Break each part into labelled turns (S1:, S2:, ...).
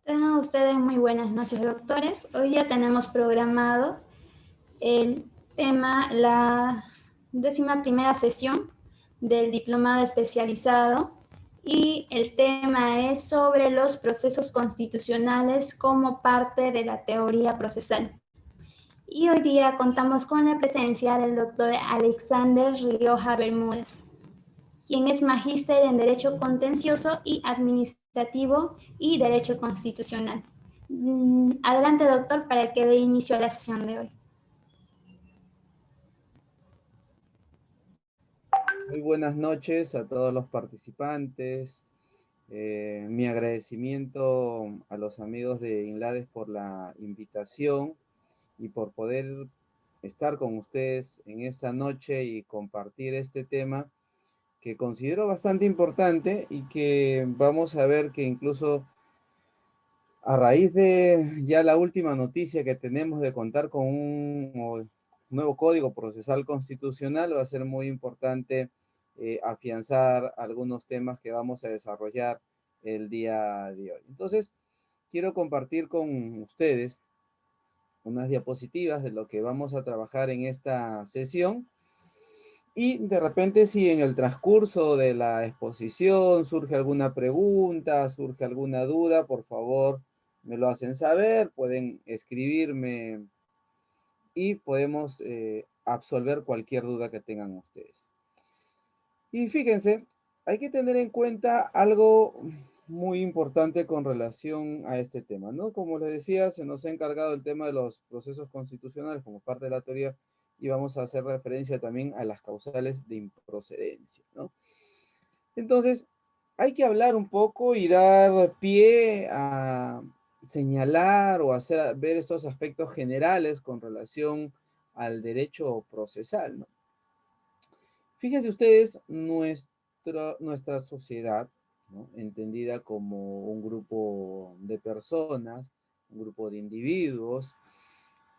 S1: Tengan ustedes muy buenas noches, doctores. Hoy ya tenemos programado el tema, la 11ª sesión del diplomado especializado, y el tema es sobre los procesos constitucionales como parte de la teoría procesal. Y hoy día contamos con la presencia del doctor Alexander Rioja Bermúdez, quien es magíster en Derecho Contencioso y Administrativo y Derecho Constitucional. Adelante, doctor, para que dé inicio a la sesión de hoy.
S2: Muy buenas noches a todos los participantes. Mi agradecimiento a los amigos de INLADES por la invitación y por poder estar con ustedes en esta noche y compartir este tema que considero bastante importante y que vamos a ver que incluso a raíz de ya la última noticia que tenemos de contar con un nuevo Código Procesal Constitucional, va a ser muy importante afianzar algunos temas que vamos a desarrollar el día de hoy. Entonces, quiero compartir con ustedes unas diapositivas de lo que vamos a trabajar en esta sesión. Y de repente, si en el transcurso de la exposición surge alguna pregunta, surge alguna duda, por favor, me lo hacen saber, pueden escribirme y podemos absolver cualquier duda que tengan ustedes. Y fíjense, hay que tener en cuenta algo muy importante con relación a este tema, ¿no? Como les decía, se nos ha encargado el tema de los procesos constitucionales como parte de la teoría y vamos a hacer referencia también a las causales de improcedencia, ¿no? Entonces, hay que hablar un poco y dar pie a señalar o hacer ver estos aspectos generales con relación al derecho procesal, ¿no? Fíjense ustedes, nuestra sociedad, ¿no?, entendida como un grupo de personas, un grupo de individuos,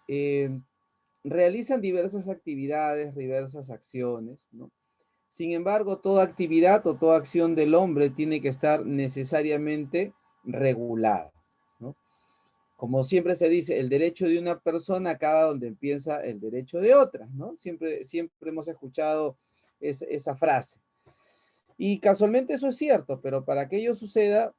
S2: eh, realizan diversas actividades, diversas acciones, ¿no? Sin embargo, toda actividad o toda acción del hombre tiene que estar necesariamente regulada, ¿no? Como siempre se dice, el derecho de una persona acaba donde empieza el derecho de otra, ¿no? Siempre hemos escuchado esa frase. Y casualmente eso es cierto, pero para que ello suceda,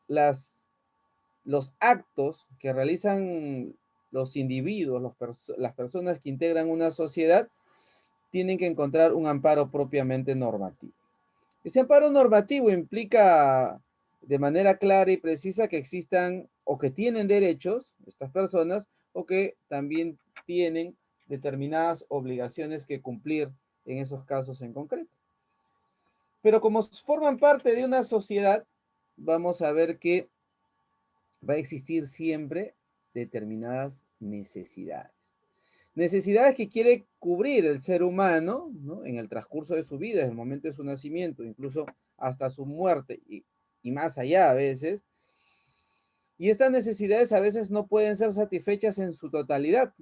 S2: los actos que realizan los individuos, las personas que integran una sociedad, tienen que encontrar un amparo propiamente normativo. Ese amparo normativo implica de manera clara y precisa que existan o que tienen derechos estas personas o que también tienen determinadas obligaciones que cumplir en esos casos en concreto. Pero como forman parte de una sociedad, vamos a ver que va a existir siempre determinadas necesidades. Necesidades que quiere cubrir el ser humano, ¿no?, en el transcurso de su vida, desde el momento de su nacimiento, incluso hasta su muerte y más allá a veces. Y estas necesidades a veces no pueden ser satisfechas en su totalidad,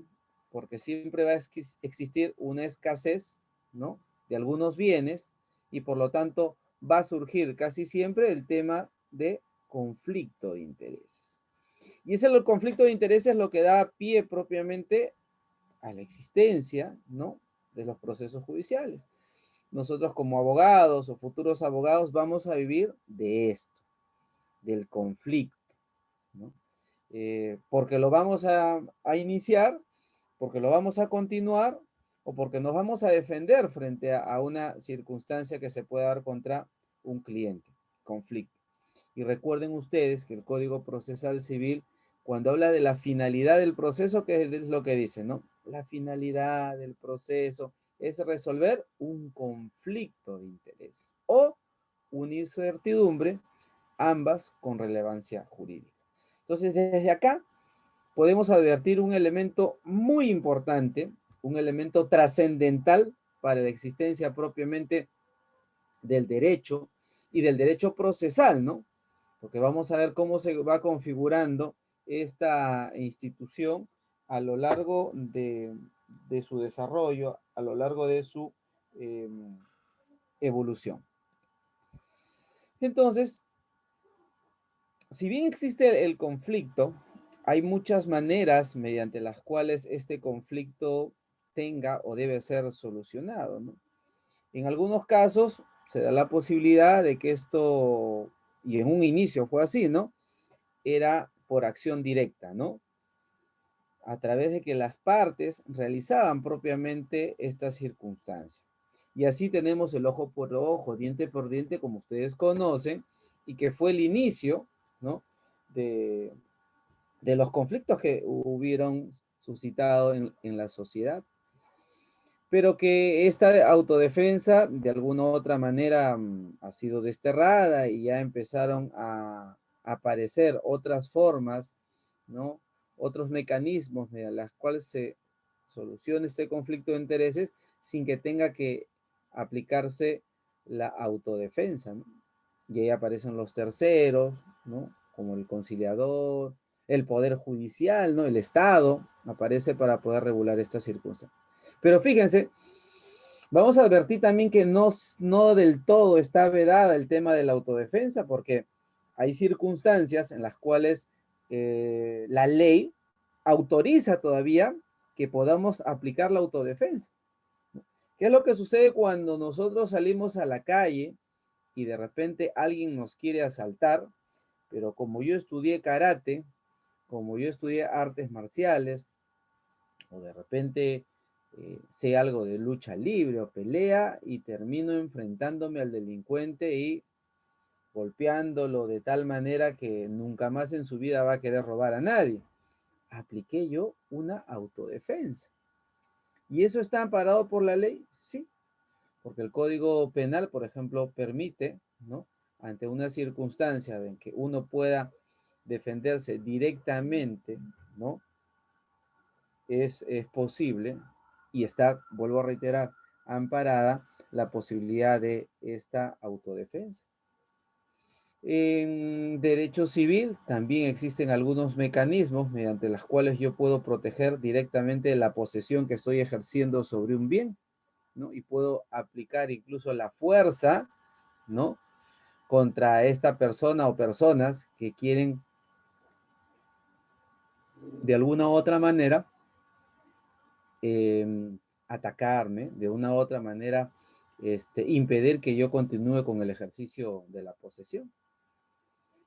S2: porque siempre va a existir una escasez, ¿no?, de algunos bienes, y por lo tanto va a surgir casi siempre el tema de conflicto de intereses. Y ese conflicto de intereses lo que da pie propiamente a la existencia, ¿no?, de los procesos judiciales. Nosotros como abogados o futuros abogados vamos a vivir de esto, del conflicto, ¿no? Porque lo vamos a iniciar, porque lo vamos a continuar o porque nos vamos a defender frente a una circunstancia que se pueda dar contra un cliente, conflicto. Y recuerden ustedes que el Código Procesal Civil, cuando habla de la finalidad del proceso, ¿qué es lo que dice, no? La finalidad del proceso es resolver un conflicto de intereses o una incertidumbre, ambas con relevancia jurídica. Entonces, desde acá podemos advertir un elemento muy importante, un elemento trascendental para la existencia propiamente del derecho y del derecho procesal, ¿no? Porque vamos a ver cómo se va configurando esta institución a lo largo de su desarrollo, a lo largo de su evolución. Entonces, si bien existe el conflicto, hay muchas maneras mediante las cuales este conflicto tenga o debe ser solucionado, ¿no? En algunos casos se da la posibilidad de que esto, y en un inicio fue así, ¿no? Era por acción directa, ¿no? A través de que las partes realizaban propiamente esta circunstancia. Y así tenemos el ojo por ojo, diente por diente, como ustedes conocen, y que fue el inicio, ¿no? de, de los conflictos que hubieron suscitado en la sociedad, pero que esta autodefensa de alguna u otra manera ha sido desterrada y ya empezaron a aparecer otras formas, ¿no? Otros mecanismos mediante los cuales se solucione este conflicto de intereses sin que tenga que aplicarse la autodefensa, ¿no? Y ahí aparecen los terceros, ¿no? Como el conciliador, el poder judicial, ¿no? El Estado aparece para poder regular estas circunstancias. Pero fíjense, vamos a advertir también que no del todo está vedada el tema de la autodefensa, porque hay circunstancias en las cuales la ley autoriza todavía que podamos aplicar la autodefensa. ¿Qué es lo que sucede cuando nosotros salimos a la calle y de repente alguien nos quiere asaltar? Pero como yo estudié karate, como yo estudié artes marciales, o de repente sé algo de lucha libre o pelea y termino enfrentándome al delincuente y golpeándolo de tal manera que nunca más en su vida va a querer robar a nadie. Apliqué yo una autodefensa. ¿Y eso está amparado por la ley? Sí, porque el Código Penal, por ejemplo, permite, ¿no? Ante una circunstancia en que uno pueda defenderse directamente, ¿no? Es posible y está, vuelvo a reiterar, amparada la posibilidad de esta autodefensa. En derecho civil también existen algunos mecanismos mediante los cuales yo puedo proteger directamente la posesión que estoy ejerciendo sobre un bien, ¿no? Y puedo aplicar incluso la fuerza, ¿no? Contra esta persona o personas que quieren de alguna u otra manera atacarme, de una u otra manera impedir que yo continúe con el ejercicio de la posesión.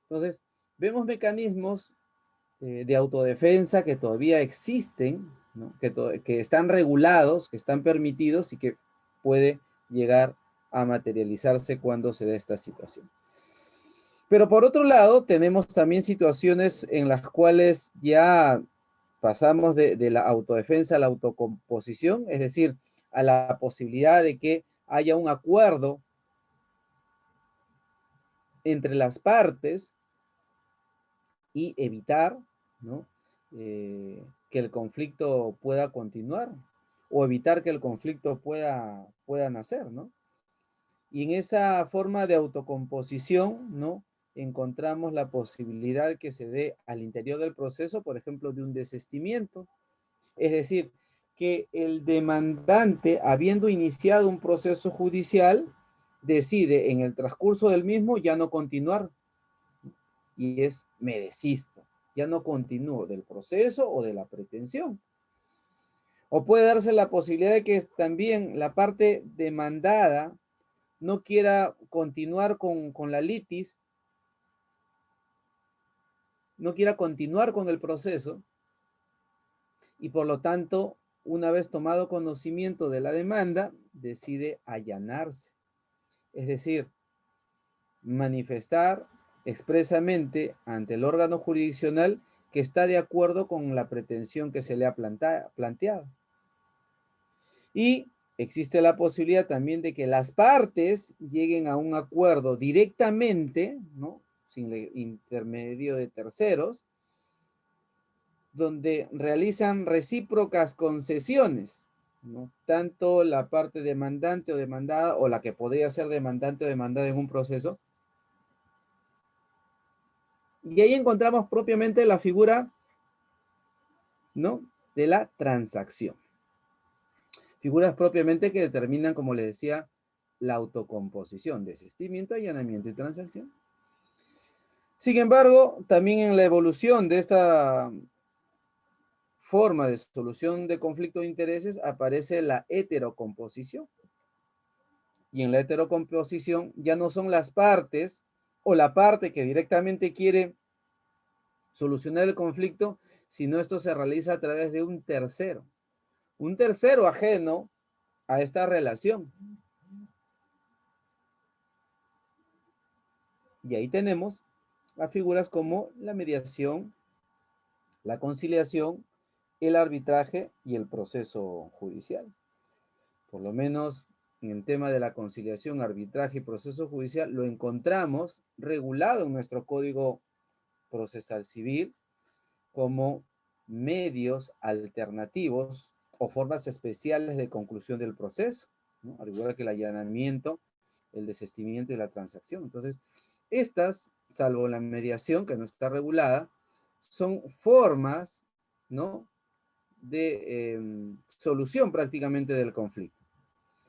S2: Entonces, vemos mecanismos de autodefensa que todavía existen, ¿no? que están regulados, que están permitidos y que puede llegar a materializarse cuando se dé esta situación. Pero por otro lado, tenemos también situaciones en las cuales ya pasamos de la autodefensa a la autocomposición, es decir, a la posibilidad de que haya un acuerdo entre las partes y evitar, ¿no? Que el conflicto pueda continuar o evitar que el conflicto pueda nacer, ¿no? Y en esa forma de autocomposición, ¿no? Encontramos la posibilidad que se dé al interior del proceso, por ejemplo, de un desistimiento. Es decir, que el demandante, habiendo iniciado un proceso judicial, decide en el transcurso del mismo ya no continuar. Y me desisto, ya no continúo del proceso o de la pretensión. O puede darse la posibilidad de que también la parte demandada no quiera continuar con la litis, no quiera continuar con el proceso y por lo tanto, una vez tomado conocimiento de la demanda, decide allanarse. Es decir, manifestar expresamente ante el órgano jurisdiccional que está de acuerdo con la pretensión que se le ha planteado. Y existe la posibilidad también de que las partes lleguen a un acuerdo directamente, ¿no? Sin el intermedio de terceros, donde realizan recíprocas concesiones, ¿no? Tanto la parte demandante o demandada, o la que podría ser demandante o demandada en un proceso. Y ahí encontramos propiamente la figura, ¿no?, de la transacción. Figuras propiamente que determinan, como les decía, la autocomposición, desistimiento, allanamiento y transacción. Sin embargo, también en la evolución de esta forma de solución de conflicto de intereses aparece la heterocomposición. Y en la heterocomposición ya no son las partes o la parte que directamente quiere solucionar el conflicto, sino esto se realiza a través de un tercero ajeno a esta relación. Y ahí tenemos a figuras como la mediación, la conciliación, el arbitraje y el proceso judicial. Por lo menos en el tema de la conciliación, arbitraje y proceso judicial lo encontramos regulado en nuestro Código Procesal Civil como medios alternativos o formas especiales de conclusión del proceso, ¿no? Al igual que el allanamiento, el desistimiento y la transacción. Entonces, estas, salvo la mediación, que no está regulada, son formas, ¿no?, de solución prácticamente del conflicto.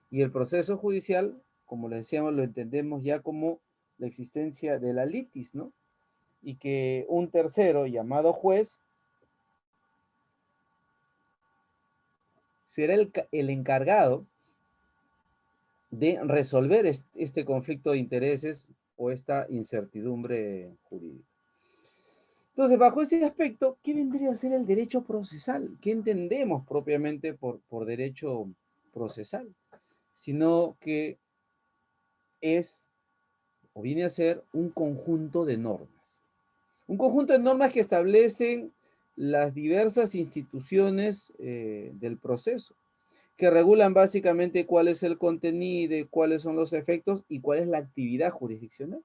S2: Y el proceso judicial, como le decíamos, lo entendemos ya como la existencia de la litis, ¿no? Y que un tercero llamado juez será el encargado de resolver este conflicto de intereses o esta incertidumbre jurídica. Entonces, bajo ese aspecto, ¿qué vendría a ser el derecho procesal? ¿Qué entendemos propiamente por derecho procesal? Sino que es o viene a ser un conjunto de normas. Un conjunto de normas que establecen las diversas instituciones del proceso, que regulan básicamente cuál es el contenido, cuáles son los efectos y cuál es la actividad jurisdiccional.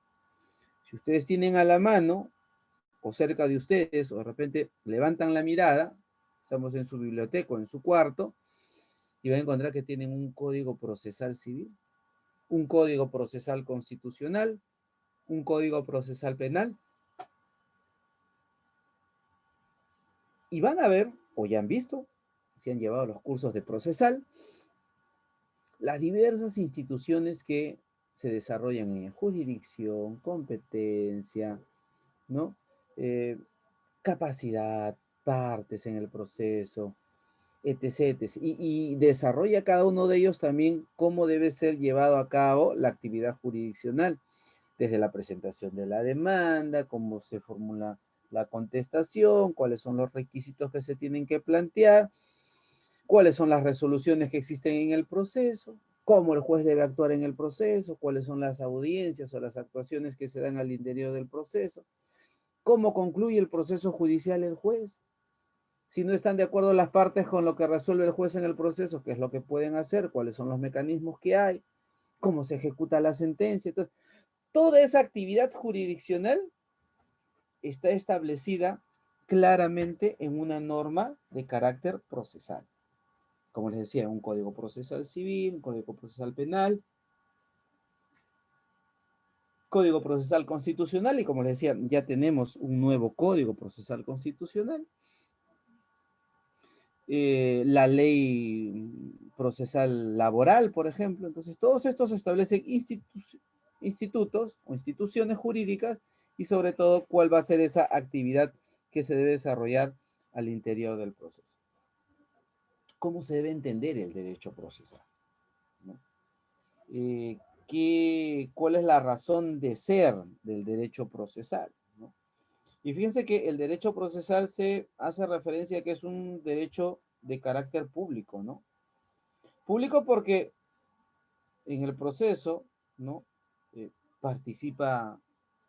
S2: Si ustedes tienen a la mano, o cerca de ustedes, o de repente levantan la mirada, estamos en su biblioteca o en su cuarto, y van a encontrar que tienen un código procesal civil, un código procesal constitucional, un código procesal penal, y van a ver, o ya han visto, si han llevado los cursos de procesal, las diversas instituciones que se desarrollan en jurisdicción, competencia, ¿no? Capacidad, partes en el proceso, etc. etc. Y desarrolla cada uno de ellos también cómo debe ser llevado a cabo la actividad jurisdiccional, desde la presentación de la demanda, cómo se formula la contestación, cuáles son los requisitos que se tienen que plantear, cuáles son las resoluciones que existen en el proceso, cómo el juez debe actuar en el proceso, cuáles son las audiencias o las actuaciones que se dan al interior del proceso, cómo concluye el proceso judicial el juez, si no están de acuerdo las partes con lo que resuelve el juez en el proceso, qué es lo que pueden hacer, cuáles son los mecanismos que hay, cómo se ejecuta la sentencia. Entonces, toda esa actividad jurisdiccional está establecida claramente en una norma de carácter procesal. Como les decía, un código procesal civil, un código procesal penal, código procesal constitucional, y como les decía, ya tenemos un nuevo código procesal constitucional. La ley procesal laboral, por ejemplo. Entonces, todos estos establecen institutos o instituciones jurídicas y sobre todo cuál va a ser esa actividad que se debe desarrollar al interior del proceso. ¿Cómo se debe entender el derecho procesal? ¿No? ¿Cuál es la razón de ser del derecho procesal? ¿No? Y fíjense que el derecho procesal se hace referencia a que es un derecho de carácter público, ¿no? Público porque en el proceso, ¿no? Participa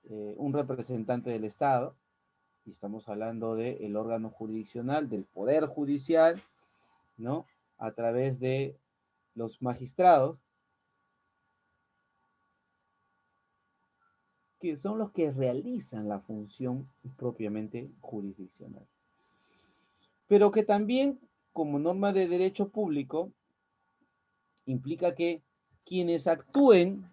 S2: un representante del Estado, y estamos hablando del órgano jurisdiccional, del Poder Judicial, ¿no? A través de los magistrados, que son los que realizan la función propiamente jurisdiccional. Pero que también, como norma de derecho público, implica que quienes actúen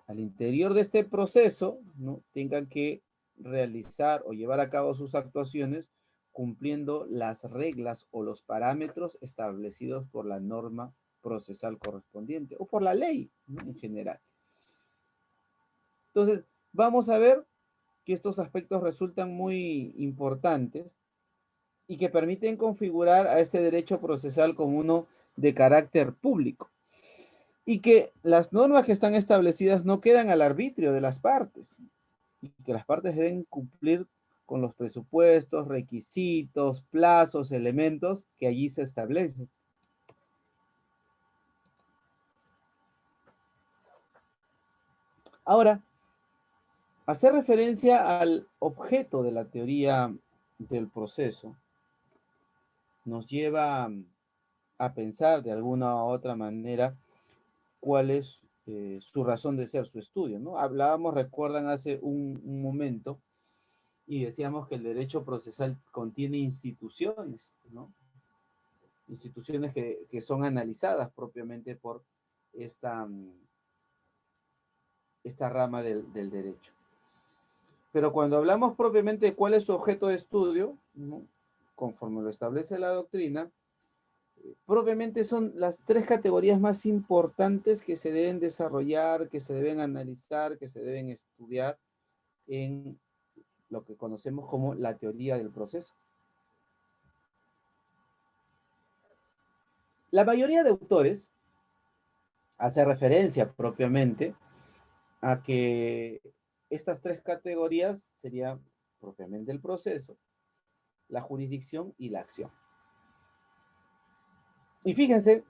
S2: al interior de este proceso, ¿no?, tengan que realizar o llevar a cabo sus actuaciones cumpliendo las reglas o los parámetros establecidos por la norma procesal correspondiente o por la ley, ¿no?, en general. Entonces, vamos a ver que estos aspectos resultan muy importantes y que permiten configurar a este derecho procesal como uno de carácter público, y que las normas que están establecidas no quedan al arbitrio de las partes, y que las partes deben cumplir con los presupuestos, requisitos, plazos, elementos que allí se establecen. Ahora, hacer referencia al objeto de la teoría del proceso nos lleva a pensar de alguna u otra manera cuál es su razón de ser, su estudio, ¿no? Hablábamos, recuerdan, hace un momento, y decíamos que el derecho procesal contiene instituciones, ¿no? Instituciones que son analizadas propiamente por esta rama del derecho. Pero cuando hablamos propiamente de cuál es su objeto de estudio, ¿no?, conforme lo establece la doctrina, propiamente son las tres categorías más importantes que se deben desarrollar, que se deben analizar, que se deben estudiar en lo que conocemos como la teoría del proceso. La mayoría de autores hace referencia propiamente a que estas tres categorías serían propiamente el proceso, la jurisdicción y la acción. Y fíjense,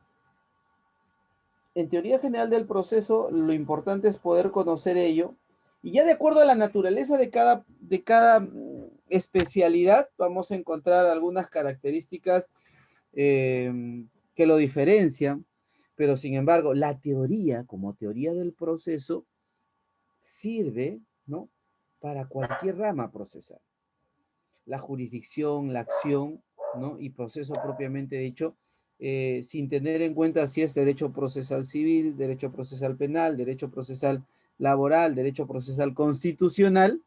S2: en teoría general del proceso, lo importante es poder conocer ello, y ya de acuerdo a la naturaleza de cada especialidad, vamos a encontrar algunas características que lo diferencian, pero sin embargo, la teoría, como teoría del proceso, sirve, ¿no?, para cualquier rama procesal. La jurisdicción, la acción, ¿no?, y proceso propiamente dicho, sin tener en cuenta si es derecho procesal civil, derecho procesal penal, derecho procesal laboral, derecho procesal constitucional,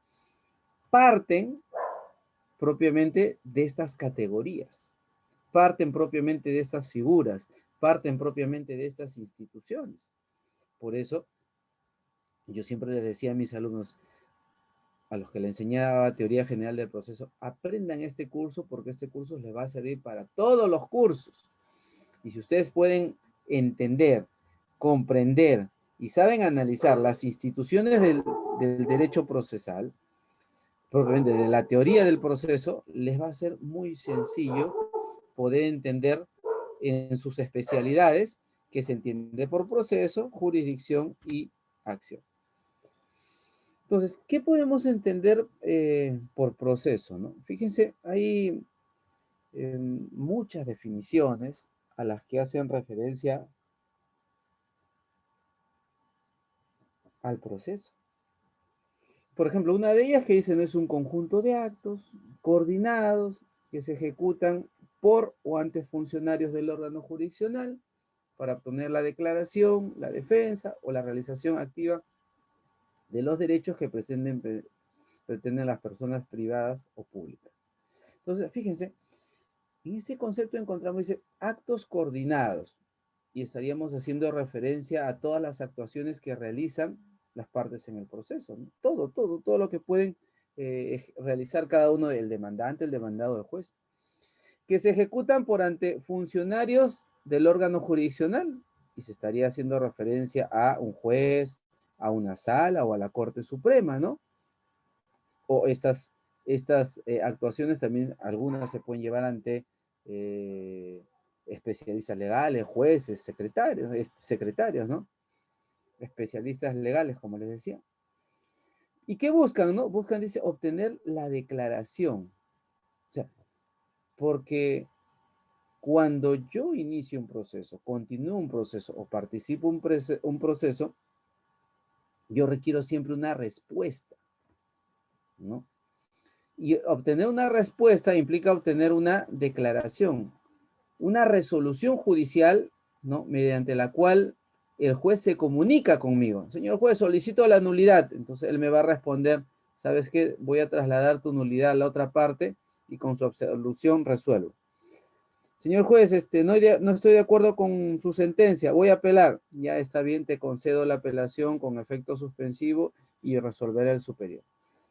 S2: parten propiamente de estas categorías, parten propiamente de estas figuras, parten propiamente de estas instituciones. Por eso, yo siempre les decía a mis alumnos, a los que le enseñaba teoría general del proceso, aprendan este curso porque este curso les va a servir para todos los cursos. Y si ustedes pueden entender, comprender y saben analizar las instituciones del derecho procesal, propiamente de la teoría del proceso, les va a ser muy sencillo poder entender en sus especialidades que se entiende por proceso, jurisdicción y acción. Entonces, ¿qué podemos entender por proceso, ¿no? Fíjense, hay muchas definiciones a las que hacen referencia al proceso. Por ejemplo, una de ellas que dicen es un conjunto de actos coordinados que se ejecutan por o ante funcionarios del órgano jurisdiccional para obtener la declaración, la defensa o la realización activa de los derechos que pretenden las personas privadas o públicas. Entonces, fíjense, en este concepto encontramos, dice, actos coordinados, y estaríamos haciendo referencia a todas las actuaciones que realizan las partes en el proceso, ¿no? Todo lo que pueden realizar cada uno, el demandante, el demandado, el juez, que se ejecutan por ante funcionarios del órgano jurisdiccional, y se estaría haciendo referencia a un juez, a una sala o a la Corte Suprema, ¿no? O estas actuaciones también, algunas se pueden llevar ante especialistas legales, jueces, secretarios, ¿no? Especialistas legales, como les decía. ¿Y qué buscan, no? Buscan, dice, obtener la declaración. O sea, porque cuando yo inicio un proceso, continúo un proceso o participo un proceso, yo requiero siempre una respuesta, ¿no? Y obtener una respuesta implica obtener una declaración, una resolución judicial ¿no? Mediante la cual el juez se comunica conmigo. Señor juez, solicito la nulidad. Entonces él me va a responder, ¿sabes qué? Voy a trasladar tu nulidad a la otra parte y con su absolución resuelvo. Señor juez, no estoy de acuerdo con su sentencia, voy a apelar. Ya está bien, te concedo la apelación con efecto suspensivo y resolverá el superior.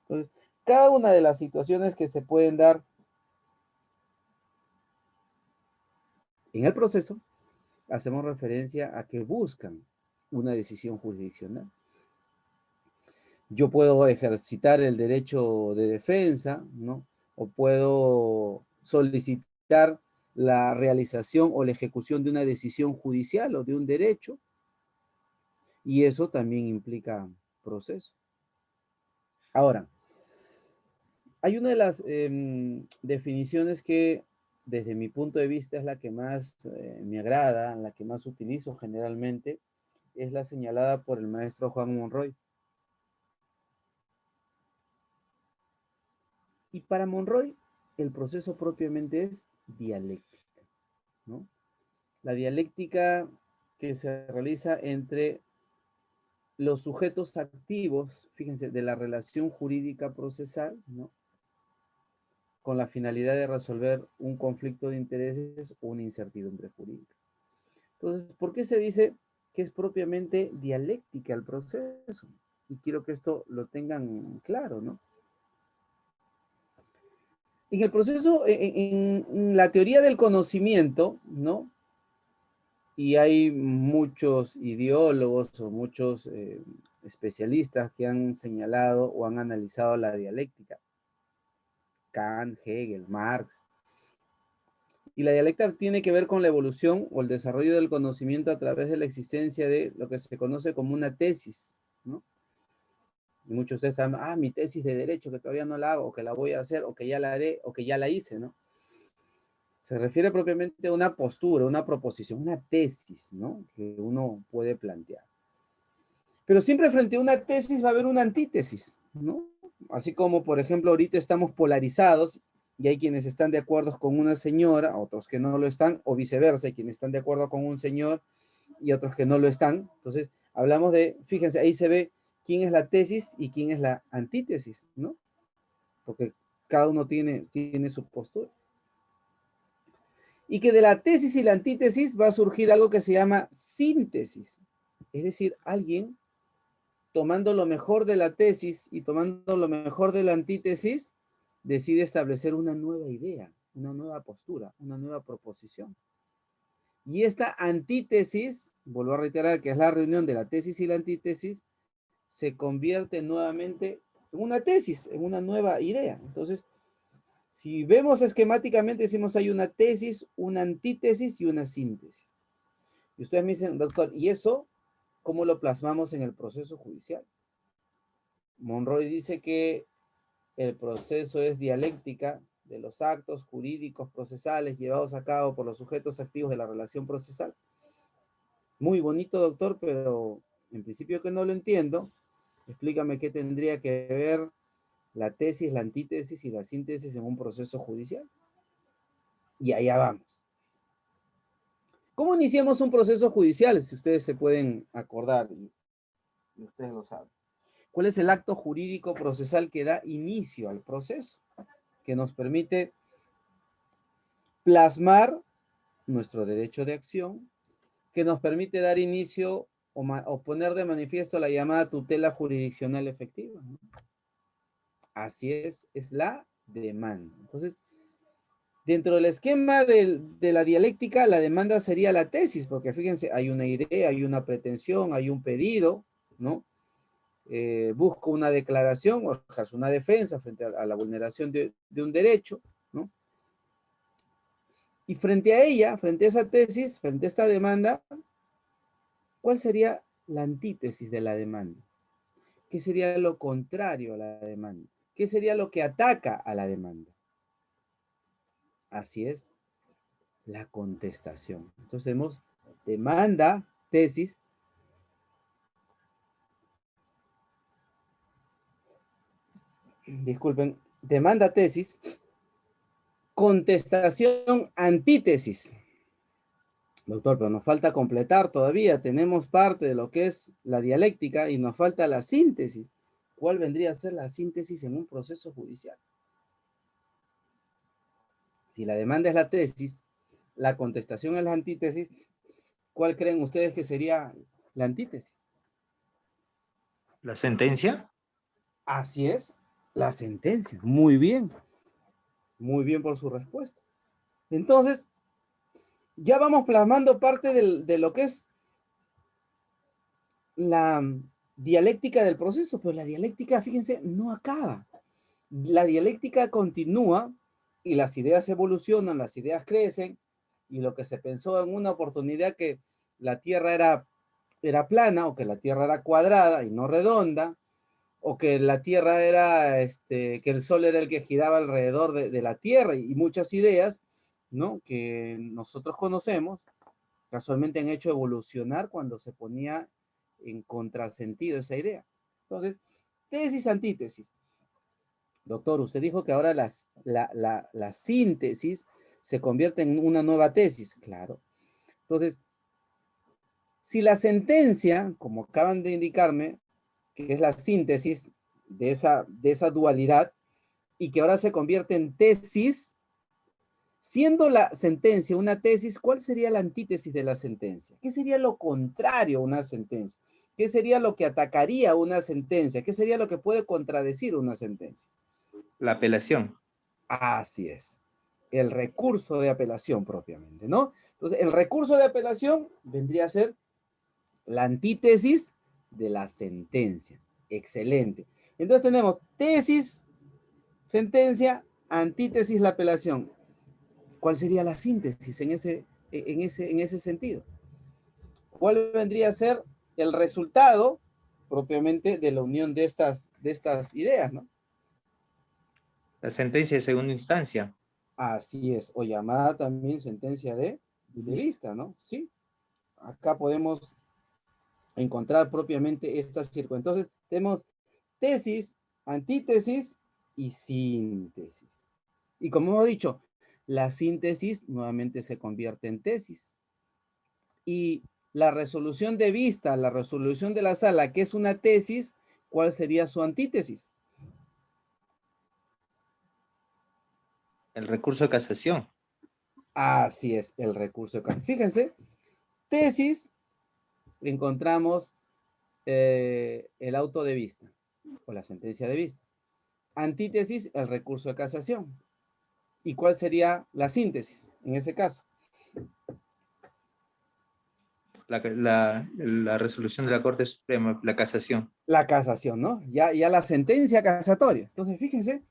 S2: Entonces, cada una de las situaciones que se pueden dar en el proceso, hacemos referencia a que buscan una decisión jurisdiccional. Yo puedo ejercitar el derecho de defensa, ¿no? O puedo solicitar la realización o la ejecución de una decisión judicial o de un derecho, y eso también implica proceso. Ahora, hay una de las definiciones que desde mi punto de vista es la que más me agrada, la que más utilizo generalmente, es la señalada por el maestro Juan Monroy. Y para Monroy, el proceso propiamente es dialéctica, ¿no? La dialéctica que se realiza entre los sujetos activos, fíjense, de la relación jurídica procesal, ¿no? Con la finalidad de resolver un conflicto de intereses o una incertidumbre jurídica. Entonces, ¿por qué se dice que es propiamente dialéctica el proceso? Y quiero que esto lo tengan claro, ¿no? En el proceso, en la teoría del conocimiento, ¿no? Y hay muchos ideólogos o muchos especialistas que han señalado o han analizado la dialéctica. Kant, Hegel, Marx. Y la dialéctica tiene que ver con la evolución o el desarrollo del conocimiento a través de la existencia de lo que se conoce como una tesis, ¿no? Y muchos de ustedes saben, mi tesis de derecho que todavía no la hago, o que la voy a hacer, o que ya la haré, o que ya la hice, ¿no? Se refiere propiamente a una postura, una proposición, una tesis, ¿no? Que uno puede plantear. Pero siempre frente a una tesis va a haber una antítesis, ¿no? Así como, por ejemplo, ahorita estamos polarizados y hay quienes están de acuerdo con una señora, otros que no lo están, o viceversa, hay quienes están de acuerdo con un señor y otros que no lo están. Entonces, hablamos de, fíjense, ahí se ve quién es la tesis y quién es la antítesis, ¿no? Porque cada uno tiene su postura. Y que de la tesis y la antítesis va a surgir algo que se llama síntesis. Es decir, alguien tomando lo mejor de la tesis y tomando lo mejor de la antítesis, decide establecer una nueva idea, una nueva postura, una nueva proposición. Y esta antítesis, vuelvo a reiterar que es la reunión de la tesis y la antítesis, se convierte nuevamente en una tesis, en una nueva idea. Entonces, si vemos esquemáticamente, decimos hay una tesis, una antítesis y una síntesis. Y ustedes me dicen, doctor, ¿y eso cómo lo plasmamos en el proceso judicial? Monroy dice que el proceso es dialéctica de los actos jurídicos procesales llevados a cabo por los sujetos activos de la relación procesal. Muy bonito, doctor, pero en principio que no lo entiendo. Explícame qué tendría que ver la tesis, la antítesis y la síntesis en un proceso judicial. Y allá vamos. ¿Cómo iniciamos un proceso judicial? Si ustedes se pueden acordar, y ustedes lo saben. ¿Cuál es el acto jurídico procesal que da inicio al proceso? Que nos permite plasmar nuestro derecho de acción, que nos permite dar inicio o poner de manifiesto la llamada tutela jurisdiccional efectiva, ¿no? Así es la demanda. Entonces, dentro del esquema de la dialéctica, la demanda sería la tesis, porque fíjense, hay una idea, hay una pretensión, hay un pedido, ¿no? Busco una declaración o una defensa frente a la vulneración de un derecho, ¿no? Y frente a ella, frente a esa tesis, frente a esta demanda, ¿cuál sería la antítesis de la demanda? ¿Qué sería lo contrario a la demanda? ¿Qué sería lo que ataca a la demanda? Así es, la contestación. Entonces tenemos demanda, tesis. Disculpen, demanda, tesis, contestación, antítesis. Doctor, pero nos falta completar todavía. Tenemos parte de lo que es la dialéctica y nos falta la síntesis. ¿Cuál vendría a ser la síntesis en un proceso judicial? Si la demanda es la tesis, la contestación es la antítesis, ¿cuál creen ustedes que sería la antítesis?
S3: ¿La sentencia?
S2: Así es, la sentencia. Muy bien. Muy bien por su respuesta. Entonces, ya vamos plasmando parte de lo que es la dialéctica del proceso, pero la dialéctica, fíjense, no acaba. La dialéctica continúa y las ideas evolucionan, las ideas crecen, y lo que se pensó en una oportunidad que la Tierra era plana o que la Tierra era cuadrada y no redonda, o que la Tierra era, que el Sol era el que giraba alrededor de la Tierra, y muchas ideas, ¿no? Que nosotros conocemos, casualmente han hecho evolucionar cuando se ponía en contrasentido esa idea. Entonces, tesis, antítesis. Doctor, usted dijo que ahora la síntesis se convierte en una nueva tesis. Claro. Entonces, si la sentencia, como acaban de indicarme, que es la síntesis de esa dualidad, y que ahora se convierte en tesis, siendo la sentencia una tesis, ¿cuál sería la antítesis de la sentencia? ¿Qué sería lo contrario a una sentencia? ¿Qué sería lo que atacaría una sentencia? ¿Qué sería lo que puede contradecir una sentencia?
S3: La apelación.
S2: Así es. El recurso de apelación propiamente, ¿no? Entonces, el recurso de apelación vendría a ser la antítesis de la sentencia. Excelente. Entonces tenemos tesis, sentencia, antítesis, la apelación. ¿Cuál sería la síntesis en ese sentido? ¿Cuál vendría a ser el resultado propiamente de la unión de estas ideas, ¿no?
S3: La sentencia de segunda instancia.
S2: Así es, o llamada también sentencia de vista, ¿no? Sí, acá podemos encontrar propiamente estas circunstancias. Entonces, tenemos tesis, antítesis y síntesis. Y como hemos dicho, la síntesis nuevamente se convierte en tesis. Y la resolución de vista, la resolución de la sala, que es una tesis, ¿cuál sería su antítesis?
S3: El recurso de casación.
S2: Así es, el recurso de casación. Fíjense, tesis, encontramos el auto de vista o la sentencia de vista. Antítesis, el recurso de casación. ¿Y cuál sería la síntesis en ese caso?
S3: La resolución de la Corte Suprema, la casación.
S2: La casación, ¿no? Ya la sentencia casatoria. Entonces, fíjense,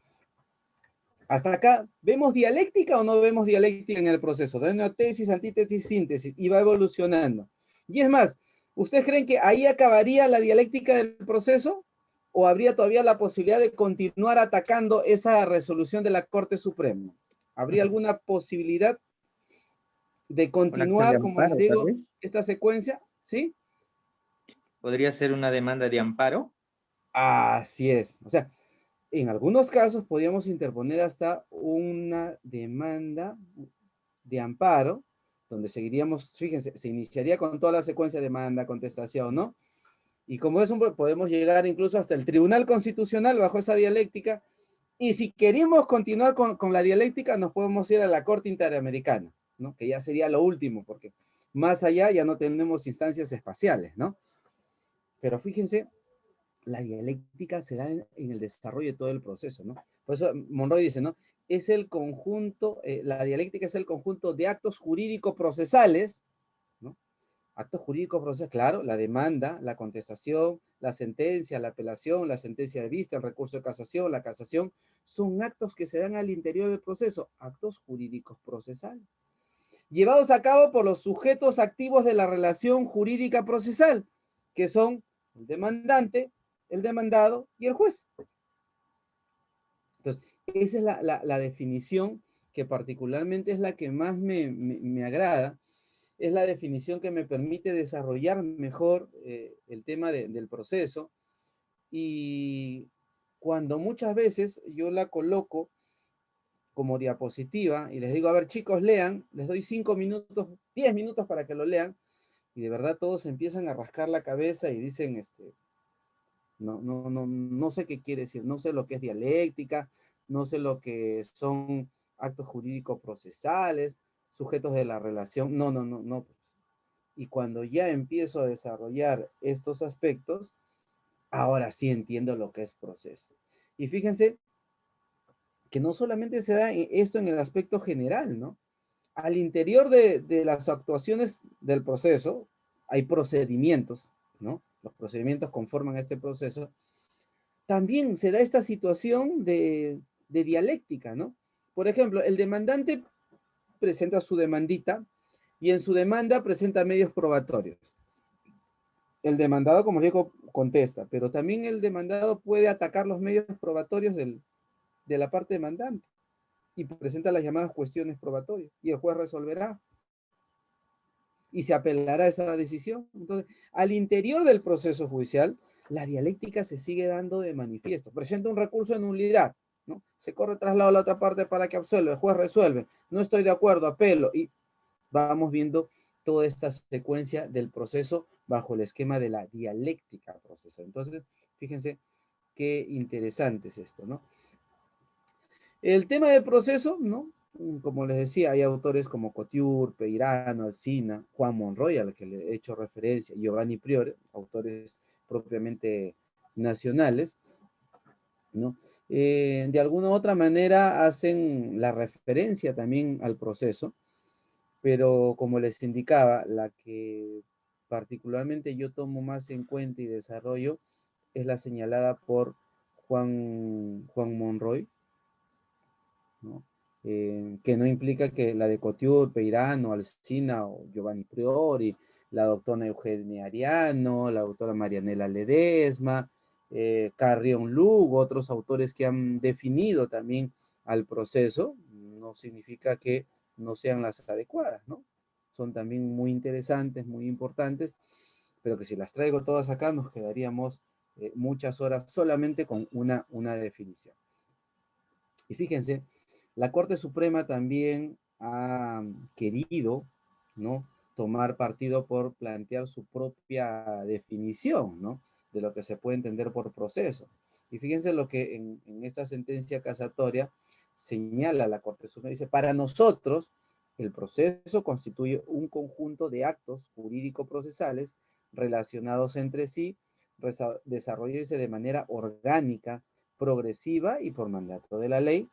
S2: hasta acá, ¿vemos dialéctica o no vemos dialéctica en el proceso? De una tesis, antítesis, síntesis, y va evolucionando. Y es más, ¿ustedes creen que ahí acabaría la dialéctica del proceso? ¿O habría todavía la posibilidad de continuar atacando esa resolución de la Corte Suprema? ¿Habría alguna posibilidad de
S3: Una acción de
S2: continuar, como les
S3: amparo, tal
S2: digo,
S3: vez.
S2: esta secuencia? ¿Sí?
S3: Podría ser una demanda de amparo.
S2: Así es. O sea, en algunos casos podríamos interponer hasta una demanda de amparo, donde seguiríamos, fíjense, se iniciaría con toda la secuencia de demanda, contestación, ¿no? Y como es podemos llegar incluso hasta el Tribunal Constitucional bajo esa dialéctica. Y si queremos continuar con la dialéctica, nos podemos ir a la Corte Interamericana, ¿no? Que ya sería lo último, porque más allá ya no tenemos instancias espaciales, ¿no? Pero fíjense, la dialéctica se da en el desarrollo de todo el proceso, ¿no? Por eso Monroy dice, ¿no? Es el conjunto, la dialéctica es el conjunto de actos jurídicos procesales, ¿no? Actos jurídicos procesales, claro, la demanda, la contestación, la sentencia, la apelación, la sentencia de vista, el recurso de casación, la casación, son actos que se dan al interior del proceso, actos jurídicos procesales, llevados a cabo por los sujetos activos de la relación jurídica procesal, que son el demandante, el demandado y el juez. Entonces, esa es la definición que particularmente es la que más me agrada, es la definición que me permite desarrollar mejor el tema del proceso, y cuando muchas veces yo la coloco como diapositiva y les digo, a ver chicos, lean, les doy 5 minutos, 10 minutos para que lo lean, y de verdad todos empiezan a rascar la cabeza y dicen, no sé qué quiere decir, no sé lo que es dialéctica, no sé lo que son actos jurídicos procesales, sujetos de la relación, no. Pues. Y cuando ya empiezo a desarrollar estos aspectos, ahora sí entiendo lo que es proceso. Y fíjense que no solamente se da esto en el aspecto general, ¿no? Al interior de las actuaciones del proceso, hay procedimientos, ¿no? Los procedimientos conforman este proceso. También se da esta situación de dialéctica, ¿no? Por ejemplo, el demandante presenta su demandita y en su demanda presenta medios probatorios. El demandado, como digo, contesta, pero también el demandado puede atacar los medios probatorios de la parte demandante y presenta las llamadas cuestiones probatorias y el juez resolverá y se apelará a esa decisión. Entonces, al interior del proceso judicial, la dialéctica se sigue dando de manifiesto. Presenta un recurso de nulidad, ¿no? Se corre traslado a la otra parte para que absuelva, el juez resuelve, no estoy de acuerdo, apelo, y vamos viendo toda esta secuencia del proceso bajo el esquema de la dialéctica procesal. Entonces, fíjense qué interesante es esto, ¿no? El tema del proceso, ¿no? Como les decía, hay autores como Couture, Peirano, Alsina, Juan Monroy, al que le he hecho referencia, y Giovanni Priore, autores propiamente nacionales, ¿no? De alguna u otra manera hacen la referencia también al proceso, pero como les indicaba, la que particularmente yo tomo más en cuenta y desarrollo es la señalada por Juan Monroy, ¿no? Que no implica que la de Couture, Peirano, Alsina o Giovanni Priori, la doctora Eugenia Ariano, la doctora Marianela Ledesma, Carrión Lugo, otros autores que han definido también al proceso, no significa que no sean las adecuadas, ¿no? Son también muy interesantes, muy importantes, pero que si las traigo todas acá nos quedaríamos muchas horas solamente con una definición. Y fíjense, la Corte Suprema también ha querido, ¿no?, tomar partido por plantear su propia definición, ¿no?, de lo que se puede entender por proceso. Y fíjense lo que en esta sentencia casatoria señala la Corte Suprema. Dice, para nosotros, el proceso constituye un conjunto de actos jurídico-procesales relacionados entre sí, desarrollándose de manera orgánica, progresiva y por mandato de la ley,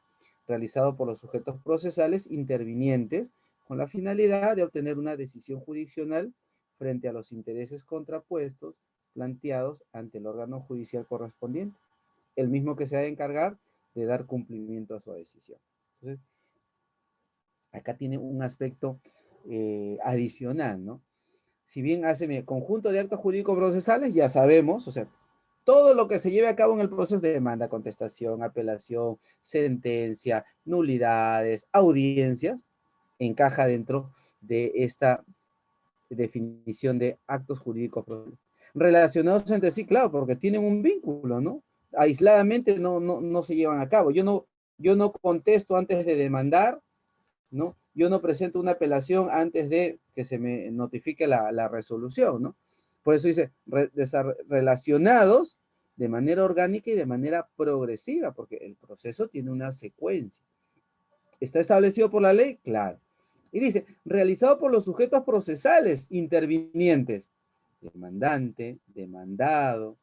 S2: realizado por los sujetos procesales intervinientes con la finalidad de obtener una decisión jurisdiccional frente a los intereses contrapuestos planteados ante el órgano judicial correspondiente, el mismo que se ha de encargar de dar cumplimiento a su decisión. Entonces, acá tiene un aspecto adicional, ¿no? Si bien hace mi conjunto de actos jurídicos procesales, ya sabemos, o sea, todo lo que se lleve a cabo en el proceso de demanda, contestación, apelación, sentencia, nulidades, audiencias, encaja dentro de esta definición de actos jurídicos relacionados entre sí, claro, porque tienen un vínculo, ¿no? Aisladamente no se llevan a cabo. Yo no contesto antes de demandar, ¿no? Yo no presento una apelación antes de que se me notifique la resolución, ¿no? Por eso dice, relacionados de manera orgánica y de manera progresiva, porque el proceso tiene una secuencia. ¿Está establecido por la ley? Claro. Y dice, realizado por los sujetos procesales intervinientes, demandante, demandado,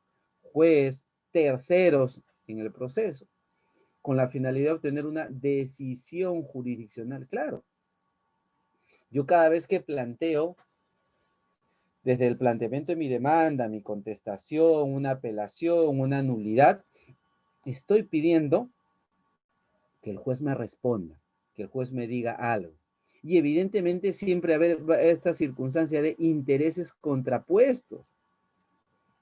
S2: juez, terceros en el proceso, con la finalidad de obtener una decisión jurisdiccional. Claro, yo cada vez que planteo, desde el planteamiento de mi demanda, mi contestación, una apelación, una nulidad, estoy pidiendo que el juez me responda, que el juez me diga algo. Y evidentemente siempre haber esta circunstancia de intereses contrapuestos.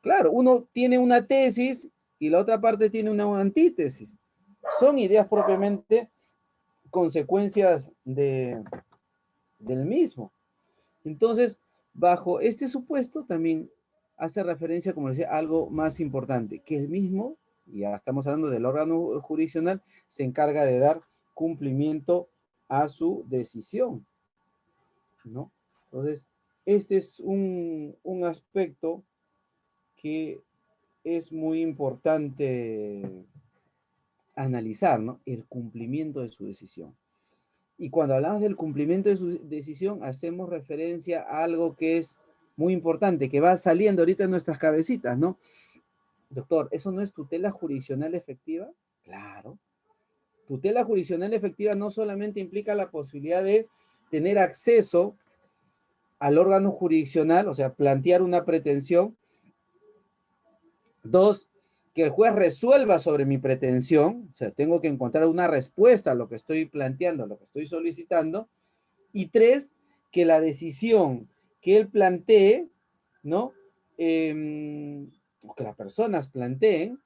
S2: Claro, uno tiene una tesis y la otra parte tiene una antítesis. Son ideas propiamente consecuencias del mismo. Entonces, bajo este supuesto también hace referencia, como decía, a algo más importante, que el mismo, ya estamos hablando del órgano jurisdiccional, se encarga de dar cumplimiento a su decisión, ¿no? Entonces, este es un aspecto que es muy importante analizar, ¿no? El cumplimiento de su decisión. Y cuando hablamos del cumplimiento de su decisión, hacemos referencia a algo que es muy importante, que va saliendo ahorita en nuestras cabecitas, ¿no? Doctor, ¿eso no es tutela jurisdiccional efectiva? Claro. Tutela jurisdiccional efectiva no solamente implica la posibilidad de tener acceso al órgano jurisdiccional, o sea, plantear una pretensión. Dos, que el juez resuelva sobre mi pretensión, o sea, tengo que encontrar una respuesta a lo que estoy planteando, a lo que estoy solicitando. Y tres, que la decisión que él plantee, ¿no? O que las personas planteen,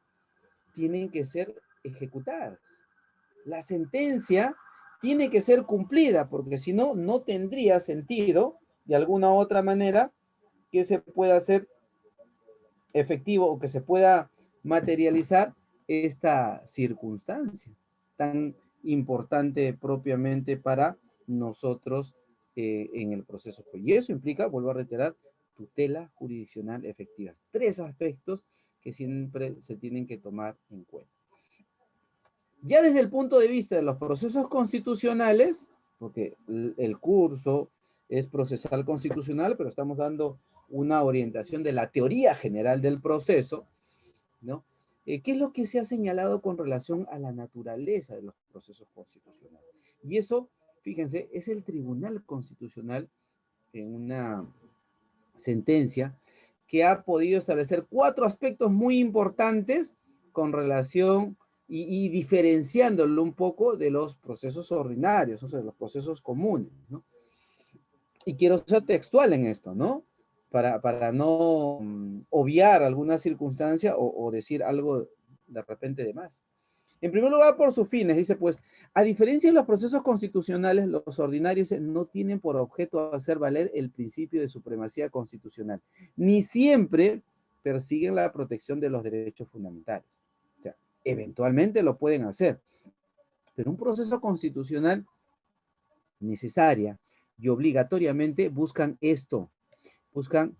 S2: tienen que ser ejecutadas. La sentencia tiene que ser cumplida, porque si no, no tendría sentido, de alguna u otra manera, que se pueda hacer efectivo o que se pueda materializar esta circunstancia tan importante propiamente para nosotros en el proceso. Y eso implica, vuelvo a reiterar, tutela jurisdiccional efectiva. Tres aspectos que siempre se tienen que tomar en cuenta. Ya desde el punto de vista de los procesos constitucionales, porque el curso es procesal constitucional, pero estamos dando una orientación de la teoría general del proceso, ¿no? ¿Qué es lo que se ha señalado con relación a la naturaleza de los procesos constitucionales? Y eso, fíjense, es el Tribunal Constitucional en una sentencia que ha podido establecer 4 aspectos muy importantes con relación y diferenciándolo un poco de los procesos ordinarios, o sea, de los procesos comunes, ¿no? Y quiero ser textual en esto, ¿no? Para no obviar alguna circunstancia o decir algo de repente de más. En primer lugar, por sus fines, dice pues, a diferencia de los procesos constitucionales, los ordinarios no tienen por objeto hacer valer el principio de supremacía constitucional, ni siempre persiguen la protección de los derechos fundamentales. O sea, eventualmente lo pueden hacer, pero un proceso constitucional necesaria y obligatoriamente buscan esto, buscan,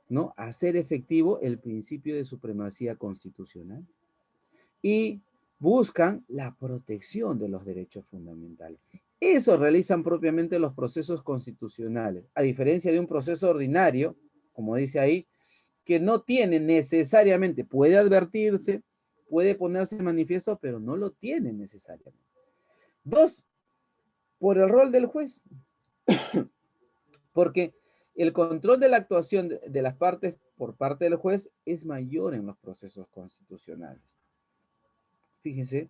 S2: ¿no?, hacer efectivo el principio de supremacía constitucional y buscan la protección de los derechos fundamentales. Eso realizan propiamente los procesos constitucionales, a diferencia de un proceso ordinario, como dice ahí, que no tiene necesariamente, puede advertirse, puede ponerse en manifiesto, pero no lo tiene necesariamente. 2, por el rol del juez, porque el control de la actuación de las partes por parte del juez es mayor en los procesos constitucionales. Fíjense,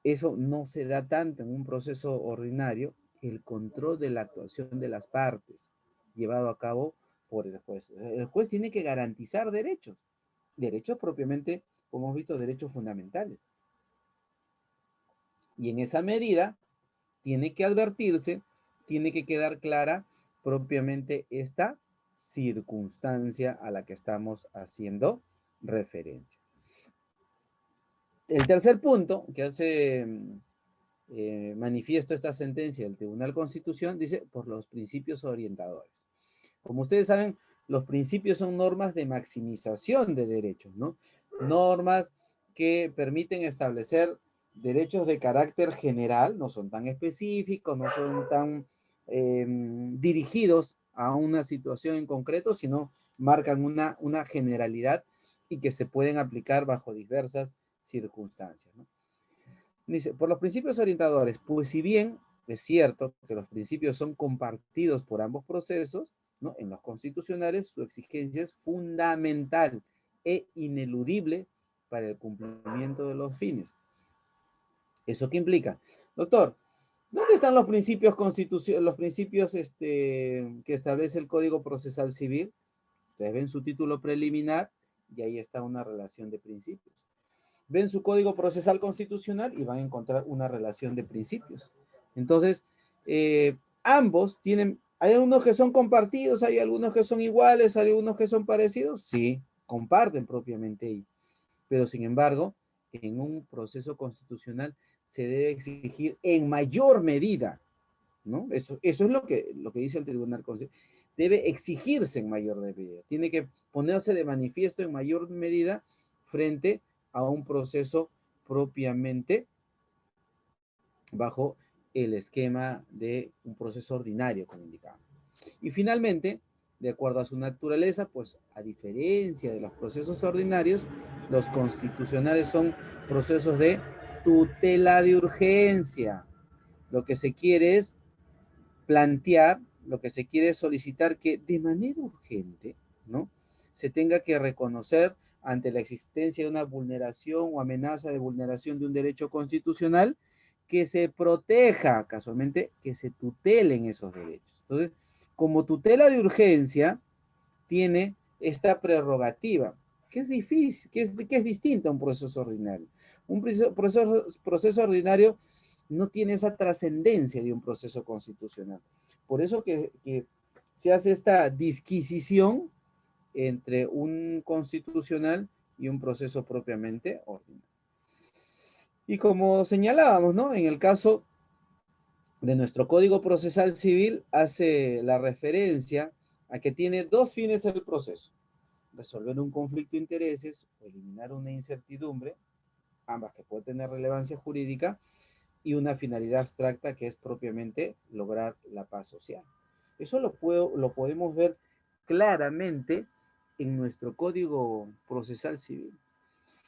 S2: eso no se da tanto en un proceso ordinario, el control de la actuación de las partes llevado a cabo por el juez. El juez tiene que garantizar derechos propiamente, como hemos visto, derechos fundamentales. Y en esa medida tiene que advertirse, tiene que quedar clara propiamente esta circunstancia a la que estamos haciendo referencia. El tercer punto que hace manifiesto esta sentencia del Tribunal Constitucional dice por los principios orientadores. Como ustedes saben, los principios son normas de maximización de derechos, ¿no? Normas que permiten establecer derechos de carácter general, no son tan específicos, no son tan dirigidos a una situación en concreto, sino marcan una generalidad y que se pueden aplicar bajo diversas circunstancias, ¿no? Dice, por los principios orientadores, pues si bien es cierto que los principios son compartidos por ambos procesos, ¿no?, en los constitucionales su exigencia es fundamental e ineludible para el cumplimiento de los fines. ¿Eso qué implica? Doctor, ¿dónde están los principios que establece el Código Procesal Civil? Ustedes ven su título preliminar y ahí está una relación de principios. Ven su Código Procesal Constitucional y van a encontrar una relación de principios. Entonces, ambos tienen, hay algunos que son compartidos, hay algunos que son iguales, hay algunos que son parecidos, sí, comparten propiamente ellos. Pero sin embargo, en un proceso constitucional se debe exigir en mayor medida, ¿no? Eso es lo que dice el Tribunal Constitucional. Debe exigirse en mayor medida. Tiene que ponerse de manifiesto en mayor medida frente a un proceso propiamente bajo el esquema de un proceso ordinario, como indicamos. Y finalmente, de acuerdo a su naturaleza, pues a diferencia de los procesos ordinarios, los constitucionales son procesos de tutela de urgencia. Lo que se quiere es plantear, lo que se quiere es solicitar que de manera urgente, ¿no?, se tenga que reconocer ante la existencia de una vulneración o amenaza de vulneración de un derecho constitucional, que se proteja, casualmente, que se tutelen esos derechos. Entonces, como tutela de urgencia, tiene esta prerrogativa, que es difícil, que es distinta a un proceso ordinario. Un proceso ordinario no tiene esa trascendencia de un proceso constitucional. Por eso que se hace esta disquisición entre un constitucional y un proceso propiamente ordinario. Y como señalábamos, ¿no?, en el caso de nuestro Código Procesal Civil, hace la referencia a que tiene dos fines el proceso: resolver un conflicto de intereses o eliminar una incertidumbre, ambas que pueden tener relevancia jurídica, y una finalidad abstracta que es propiamente lograr la paz social. Eso lo podemos ver claramente en nuestro Código Procesal Civil.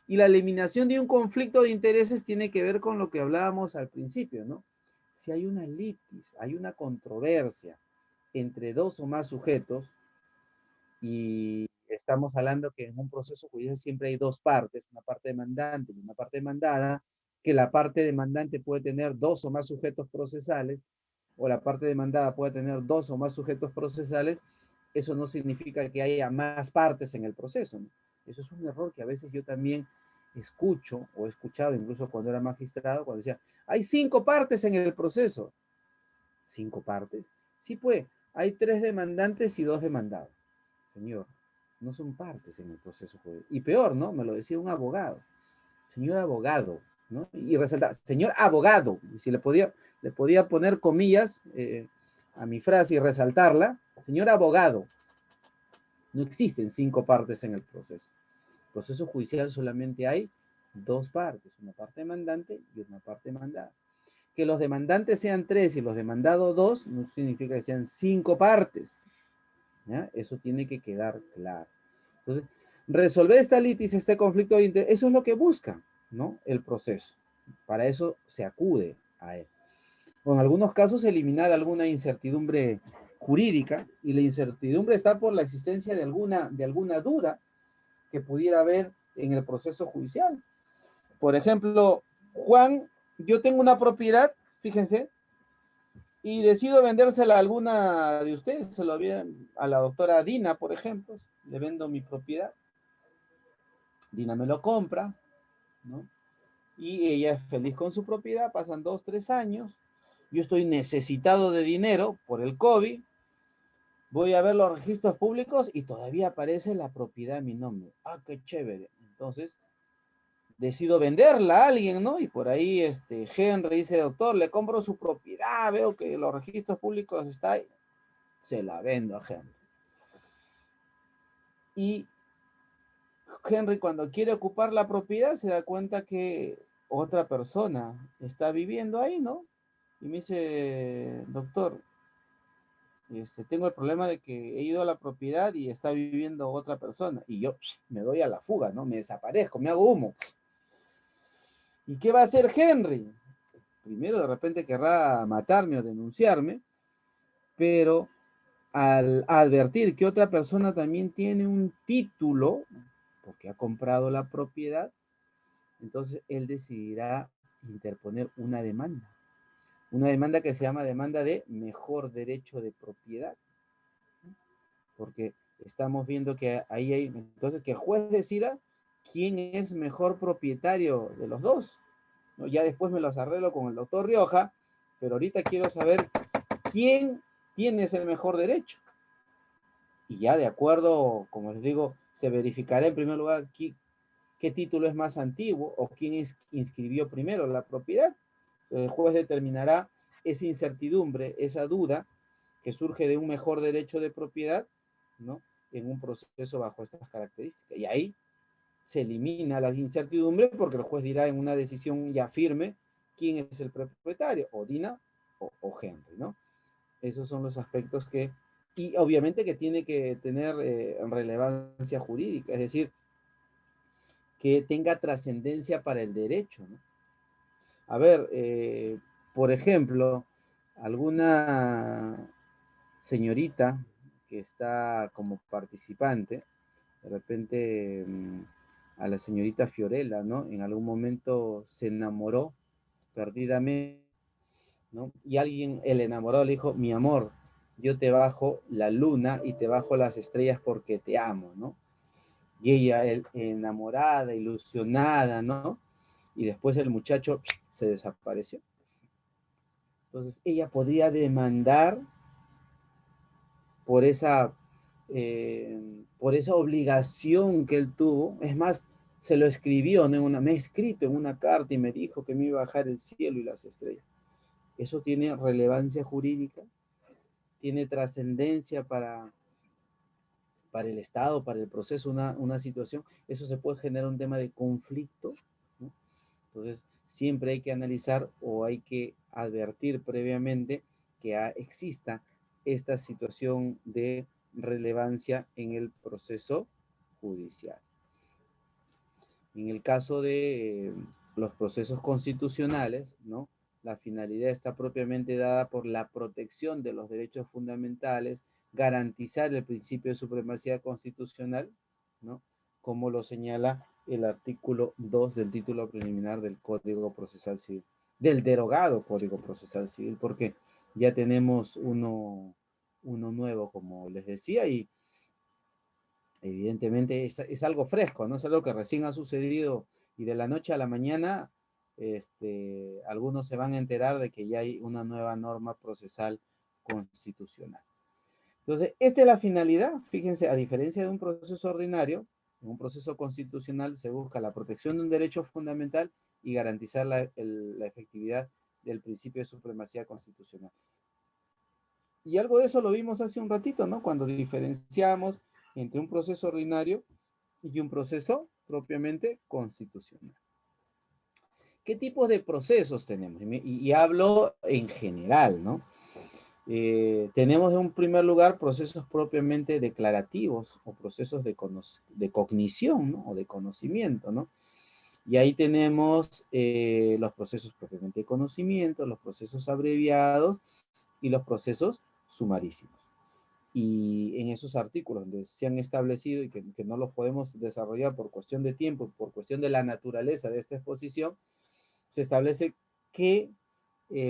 S2: Y la eliminación de un conflicto de intereses tiene que ver con lo que hablábamos al principio, ¿no? Si hay una litis, hay una controversia entre dos o más sujetos, y estamos hablando que en un proceso judicial siempre hay dos partes, una parte demandante y una parte demandada, que la parte demandante puede tener dos o más sujetos procesales, o la parte demandada puede tener dos o más sujetos procesales, eso no significa que haya más partes en el proceso, ¿no? Eso es un error que a veces yo también escucho, o he escuchado incluso cuando era magistrado, cuando decía, hay 5 partes en el proceso. ¿5 partes? Sí, pues, hay 3 demandantes y 2 demandados. Señor, no son partes en el proceso judicial. Y peor, ¿no? Me lo decía un abogado. Señor abogado, ¿no? Y resalta, señor abogado. Y si le podía poner comillas a mi frase y resaltarla, señor abogado. No existen 5 partes en el proceso. El proceso judicial solamente hay 2 partes, una parte demandante y una parte demandada. Que los demandantes sean 3 y los demandados 2 no significa que sean 5 partes, ¿ya? Eso tiene que quedar claro. Entonces, resolver esta litis, este conflicto de interés, eso es lo que busca, ¿no?, el proceso. Para eso se acude a él. O en algunos casos, eliminar alguna incertidumbre jurídica, y la incertidumbre está por la existencia de alguna duda que pudiera haber en el proceso judicial. Por ejemplo, Juan, yo tengo una propiedad, fíjense, y decido vendérsela a alguna de ustedes, se lo había a la doctora Dina, por ejemplo, le vendo mi propiedad, Dina me lo compra, ¿no? Y ella es feliz con su propiedad, pasan 2, 3 años, yo estoy necesitado de dinero por el COVID, voy a ver los registros públicos y todavía aparece la propiedad a mi nombre. Ah, qué chévere. Entonces, decido venderla a alguien, ¿no? Y por ahí Henry dice, doctor, le compro su propiedad, veo que los registros públicos están ahí. Se la vendo a Henry. Y Henry, cuando quiere ocupar la propiedad, se da cuenta que otra persona está viviendo ahí, ¿no? Y me dice, doctor, tengo el problema de que he ido a la propiedad y está viviendo otra persona. Y yo me doy a la fuga, ¿no? Me desaparezco, me hago humo. ¿Y qué va a hacer Henry? Primero, de repente querrá matarme o denunciarme, pero al advertir que otra persona también tiene un título, porque ha comprado la propiedad, entonces él decidirá interponer una demanda que se llama demanda de mejor derecho de propiedad, porque estamos viendo que ahí hay, entonces que el juez decida quién es mejor propietario de los dos, ¿no? Ya después me los arreglo con el doctor Rioja, pero ahorita quiero saber quién tiene ese mejor derecho. Y ya de acuerdo, como les digo, se verificará en primer lugar qué título es más antiguo o quién inscribió primero la propiedad. El juez determinará esa incertidumbre, esa duda que surge de un mejor derecho de propiedad, ¿no? En un proceso bajo estas características. Y ahí se elimina la incertidumbre porque el juez dirá en una decisión ya firme quién es el propietario, o Dina o Henry, ¿no? Esos son los aspectos que, y obviamente que tiene que tener relevancia jurídica, es decir, que tenga trascendencia para el derecho, ¿no? A ver, por ejemplo, alguna señorita que está como participante, de repente a la señorita Fiorella, ¿no? En algún momento se enamoró perdidamente, ¿no? Y alguien, el enamorado, le dijo, mi amor, yo te bajo la luna y te bajo las estrellas porque te amo, ¿no? Y ella, enamorada, ilusionada, ¿no? Y después el muchacho se desapareció. Entonces ella podría demandar por esa obligación que él tuvo. Es más, se lo escribió, ¿no? Me ha escrito en una carta y me dijo que me iba a bajar el cielo y las estrellas. Eso tiene relevancia jurídica, tiene trascendencia para el Estado, para el proceso, una situación. Eso se puede generar un tema de conflicto, ¿no? Entonces, siempre hay que analizar o hay que advertir previamente que exista esta situación de relevancia en el proceso judicial. En el caso de los procesos constitucionales, ¿no? La finalidad está propiamente dada por la protección de los derechos fundamentales, garantizar el principio de supremacía constitucional, ¿no? Como lo señala el artículo 2 del título preliminar del Código Procesal Civil, del derogado Código Procesal Civil, porque ya tenemos uno nuevo, como les decía, y evidentemente es algo fresco, ¿no? Es algo que recién ha sucedido y de la noche a la mañana algunos se van a enterar de que ya hay una nueva norma procesal constitucional. Entonces, esta es la finalidad. Fíjense, a diferencia de un proceso ordinario, en un proceso constitucional se busca la protección de un derecho fundamental y garantizar la efectividad del principio de supremacía constitucional. Y algo de eso lo vimos hace un ratito, ¿no? Cuando diferenciamos entre un proceso ordinario y un proceso propiamente constitucional. ¿Qué tipos de procesos tenemos? Y hablo en general, ¿no? Tenemos en un primer lugar procesos propiamente declarativos o procesos de cognición, ¿no? O de conocimiento, ¿no? Y ahí tenemos los procesos propiamente de conocimiento, los procesos abreviados y los procesos sumarísimos. Y en esos artículos donde se han establecido y que no los podemos desarrollar por cuestión de tiempo, por cuestión de la naturaleza de esta exposición, se establece qué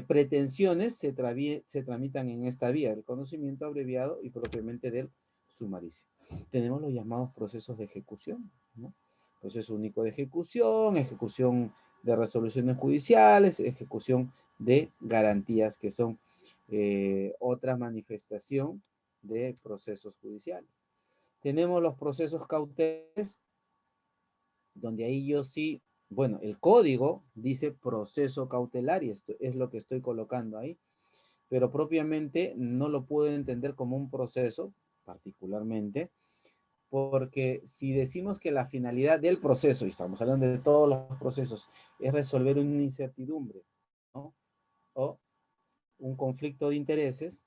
S2: pretensiones se tramitan en esta vía, el conocimiento abreviado y propiamente del sumarísimo. Tenemos los llamados procesos de ejecución, ¿no? Proceso único de ejecución, ejecución de resoluciones judiciales, ejecución de garantías, que son otra manifestación de procesos judiciales. Tenemos los procesos cautelares, donde ahí yo sí, bueno, el código dice proceso cautelar y esto es lo que estoy colocando ahí, pero propiamente no lo puedo entender como un proceso, particularmente, porque si decimos que la finalidad del proceso, y estamos hablando de todos los procesos, es resolver una incertidumbre, ¿no? O un conflicto de intereses,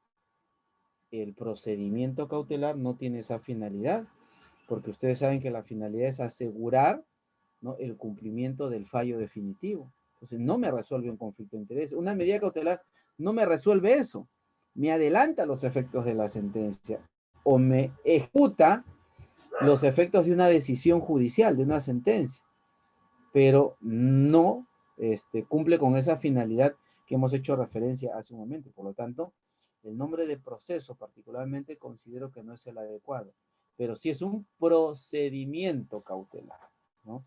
S2: el procedimiento cautelar no tiene esa finalidad, porque ustedes saben que la finalidad es asegurar, ¿no?, el cumplimiento del fallo definitivo. Entonces, no me resuelve un conflicto de interés. Una medida cautelar no me resuelve eso. Me adelanta los efectos de la sentencia o me ejecuta los efectos de una decisión judicial, de una sentencia, pero no cumple con esa finalidad que hemos hecho referencia hace un momento. Por lo tanto, el nombre de proceso particularmente considero que no es el adecuado, pero sí es un procedimiento cautelar, ¿no?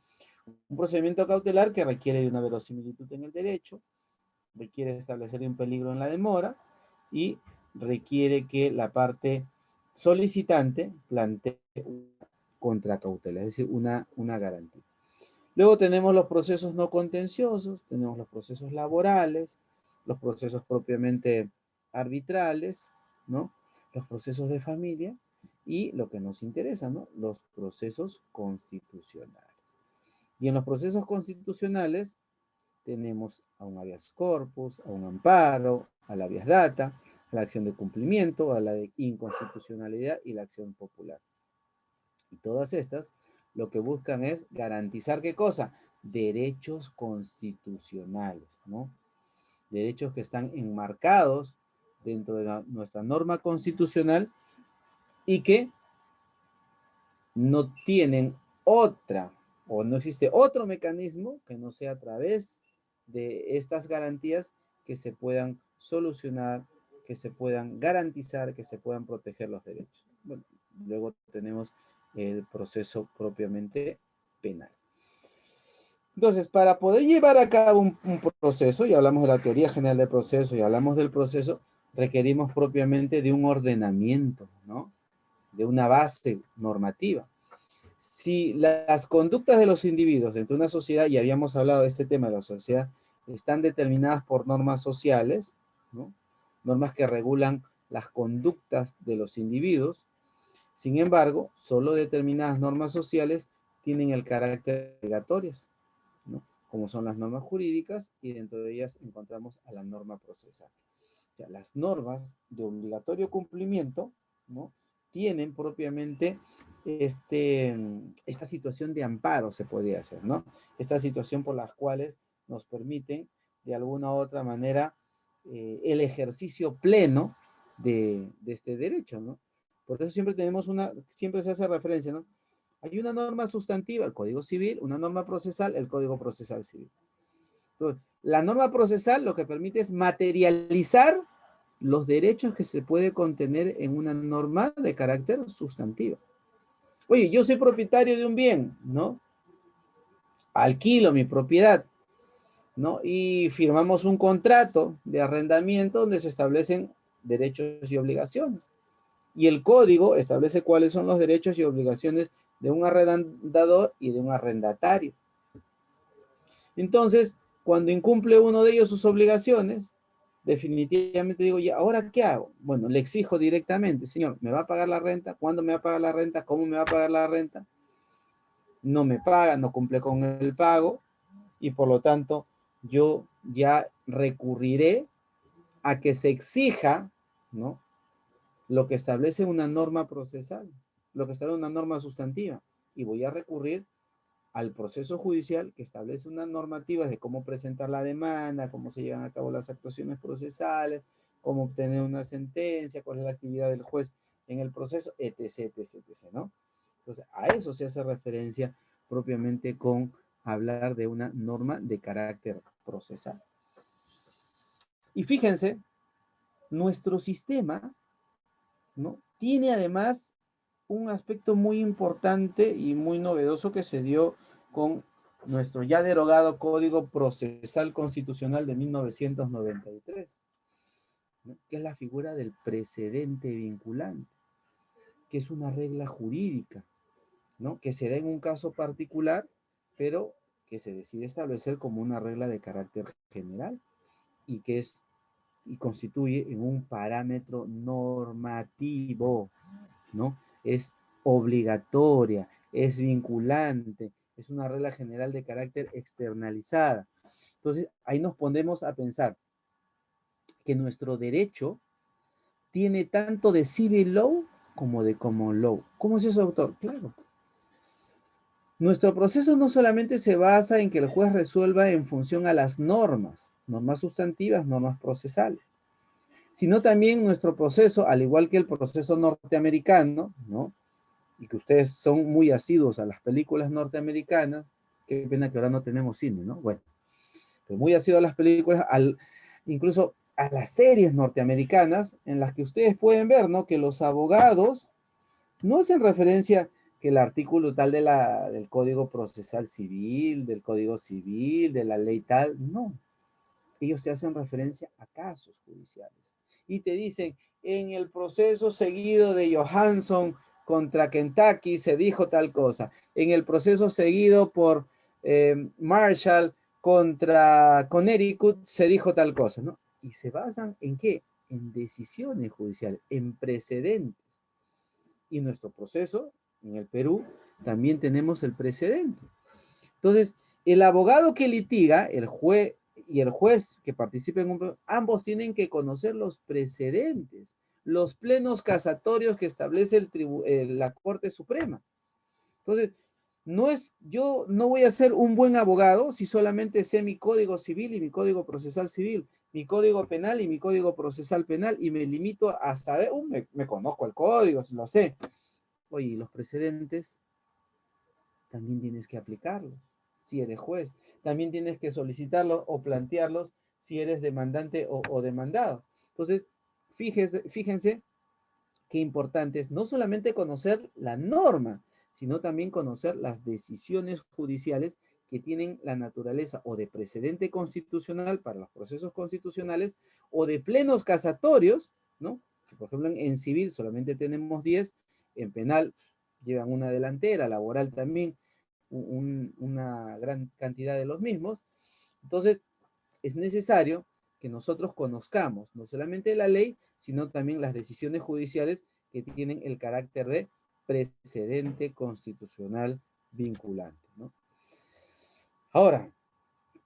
S2: Un procedimiento cautelar que requiere de una verosimilitud en el derecho, requiere establecer un peligro en la demora y requiere que la parte solicitante plantee una contracautela, es decir, una garantía. Luego tenemos los procesos no contenciosos, tenemos los procesos laborales, los procesos propiamente arbitrales, ¿no? Los procesos de familia y lo que nos interesa, ¿no? Los procesos constitucionales. Y en los procesos constitucionales tenemos a un habeas corpus, a un amparo, al habeas data, a la acción de cumplimiento, a la de inconstitucionalidad y la acción popular. Y todas estas lo que buscan es garantizar ¿qué cosa? Derechos constitucionales, ¿no? Derechos que están enmarcados dentro de nuestra norma constitucional y que no tienen otra o no existe otro mecanismo que no sea a través de estas garantías que se puedan solucionar, que se puedan garantizar, que se puedan proteger los derechos. Bueno, luego tenemos el proceso propiamente penal. Entonces, para poder llevar a cabo un proceso, y hablamos de la teoría general del proceso, y hablamos del proceso, requerimos propiamente de un ordenamiento, ¿no? De una base normativa. Si las conductas de los individuos dentro de una sociedad, y habíamos hablado de este tema de la sociedad, están determinadas por normas sociales, ¿no? Normas que regulan las conductas de los individuos. Sin embargo, solo determinadas normas sociales tienen el carácter obligatorias, ¿no? Como son las normas jurídicas, y dentro de ellas encontramos a la norma procesal. O sea, las normas de obligatorio cumplimiento, ¿no? Tienen propiamente esta situación de amparo, se podría hacer, ¿no? Esta situación por las cuales nos permiten, de alguna u otra manera, el ejercicio pleno de este derecho, ¿no? Por eso siempre tenemos siempre se hace referencia, ¿no? Hay una norma sustantiva, el Código Civil, una norma procesal, el Código Procesal Civil. Entonces, la norma procesal lo que permite es materializar los derechos que se puede contener en una norma de carácter sustantivo. Oye, yo soy propietario de un bien, ¿no? Alquilo mi propiedad, ¿no? Y firmamos un contrato de arrendamiento donde se establecen derechos y obligaciones. Y el código establece cuáles son los derechos y obligaciones de un arrendador y de un arrendatario. Entonces, cuando incumple uno de ellos sus obligaciones, definitivamente digo, ¿y ahora qué hago? Bueno, le exijo directamente, señor, ¿me va a pagar la renta? ¿Cuándo me va a pagar la renta? ¿Cómo me va a pagar la renta? No me paga, no cumple con el pago, y por lo tanto, yo ya recurriré a que se exija, ¿no? Lo que establece una norma procesal, lo que establece una norma sustantiva, y voy a recurrir al proceso judicial que establece unas normativas de cómo presentar la demanda, cómo se llevan a cabo las actuaciones procesales, cómo obtener una sentencia, cuál es la actividad del juez en el proceso, etc., etc., etc., ¿no? Entonces, a eso se hace referencia propiamente con hablar de una norma de carácter procesal. Y fíjense, nuestro sistema, ¿no? Tiene además un aspecto muy importante y muy novedoso que se dio con nuestro ya derogado Código Procesal Constitucional de 1993, ¿no? Que es la figura del precedente vinculante, que es una regla jurídica, ¿no? Que se da en un caso particular, pero que se decide establecer como una regla de carácter general y que es y constituye en un parámetro normativo, ¿no? Es obligatoria, es vinculante, es una regla general de carácter externalizada. Entonces, ahí nos ponemos a pensar que nuestro derecho tiene tanto de civil law como de common law. ¿Cómo es eso, doctor? Claro. Nuestro proceso no solamente se basa en que el juez resuelva en función a las normas, normas sustantivas, normas procesales, sino también nuestro proceso, al igual que el proceso norteamericano, ¿no? Y que ustedes son muy asiduos a las películas norteamericanas, qué pena que ahora no tenemos cine, ¿no? Bueno, pero muy asiduos a las películas, incluso a las series norteamericanas, en las que ustedes pueden ver, ¿no? Que los abogados no hacen referencia que el artículo tal del Código Procesal Civil, del Código Civil, de la ley tal, no. Ellos te hacen referencia a casos judiciales. Y te dicen, en el proceso seguido de Johansson contra Kentucky se dijo tal cosa. En el proceso seguido por Marshall contra Connecticut se dijo tal cosa, ¿no? Y se basan ¿en qué? En decisiones judiciales, en precedentes. Y nuestro proceso, en el Perú, también tenemos el precedente. Entonces, el abogado que litiga, el juez y el juez que participa en un... ambos tienen que conocer los precedentes, los plenos casatorios que establece la Corte Suprema. Entonces, yo no voy a ser un buen abogado si solamente sé mi código civil y mi código procesal civil, mi código penal y mi código procesal penal, y me limito a saber, me conozco el código, lo sé. Oye, los precedentes también tienes que aplicarlos si eres juez. También tienes que solicitarlos o plantearlos si eres demandante o demandado. Entonces, fíjense qué importante es no solamente conocer la norma, sino también conocer las decisiones judiciales que tienen la naturaleza o de precedente constitucional para los procesos constitucionales o de plenos casatorios, ¿no? Que por ejemplo en civil solamente tenemos 10, en penal llevan una delantera, laboral también una gran cantidad de los mismos. Entonces, es necesario que nosotros conozcamos no solamente la ley, sino también las decisiones judiciales que tienen el carácter de precedente constitucional vinculante, ¿no? Ahora,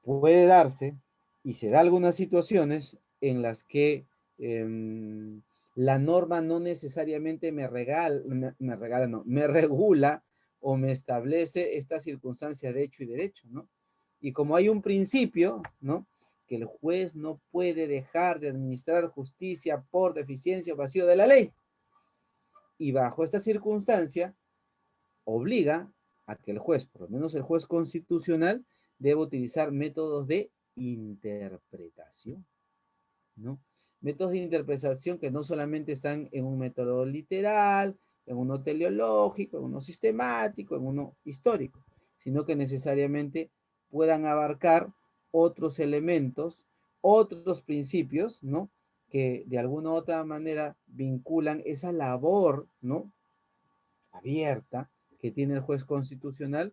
S2: puede darse, y se da algunas situaciones en las que la norma no necesariamente me regula o me establece esta circunstancia de hecho y derecho, ¿no? Y como hay un principio, ¿no? Que el juez no puede dejar de administrar justicia por deficiencia o vacío de la ley. Y bajo esta circunstancia, obliga a que el juez, por lo menos el juez constitucional, debe utilizar métodos de interpretación, ¿no? Métodos de interpretación que no solamente están en un método literal, en uno teleológico, en uno sistemático, en uno histórico, sino que necesariamente puedan abarcar otros elementos, otros principios, ¿no? Que de alguna u otra manera vinculan esa labor, ¿no? Abierta que tiene el juez constitucional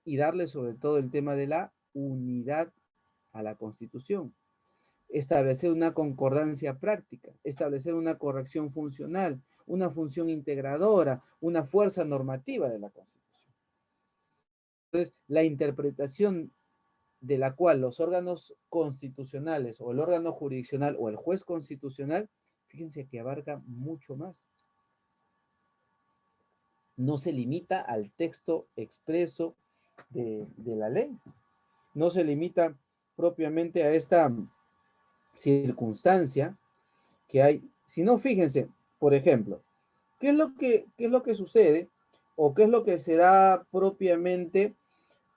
S2: y darle sobre todo el tema de la unidad a la Constitución. Establecer una concordancia práctica, establecer una corrección funcional, una función integradora, una fuerza normativa de la Constitución. Entonces, la interpretación de la cual los órganos constitucionales o el órgano jurisdiccional o el juez constitucional, fíjense que abarca mucho más. No se limita al texto expreso de la ley, no se limita propiamente a esta circunstancia que hay, sino fíjense, por ejemplo, ¿qué es lo que sucede o qué es lo que se da propiamente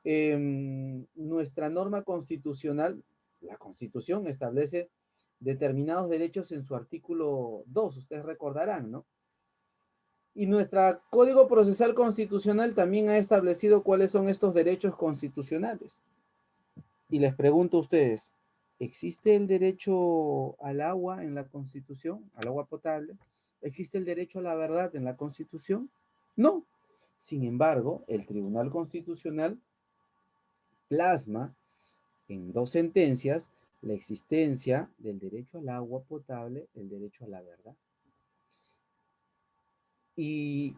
S2: en nuestra norma constitucional? La Constitución establece determinados derechos en su artículo 2, ustedes recordarán, ¿no? Y nuestro Código Procesal Constitucional también ha establecido cuáles son estos derechos constitucionales. Y les pregunto a ustedes, ¿existe el derecho al agua en la Constitución, al agua potable? ¿Existe el derecho a la verdad en la Constitución? No. Sin embargo, el Tribunal Constitucional plasma en 2 sentencias la existencia del derecho al agua potable, el derecho a la verdad. Y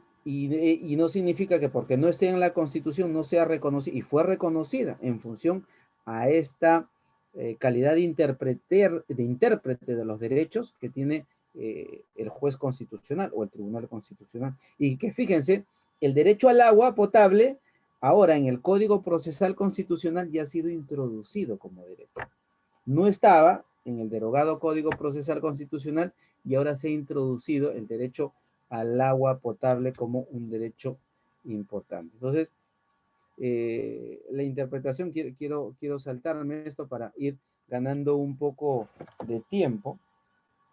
S2: no significa que porque no esté en la Constitución no sea reconocida, y fue reconocida en función a esta calidad de intérprete de los derechos que tiene el juez constitucional o el Tribunal Constitucional. Y que fíjense, el derecho al agua potable ahora en el Código Procesal Constitucional ya ha sido introducido como derecho. No estaba en el derogado Código Procesal Constitucional y ahora se ha introducido el derecho al agua potable como un derecho importante. Entonces, la interpretación, quiero saltarme esto para ir ganando un poco de tiempo,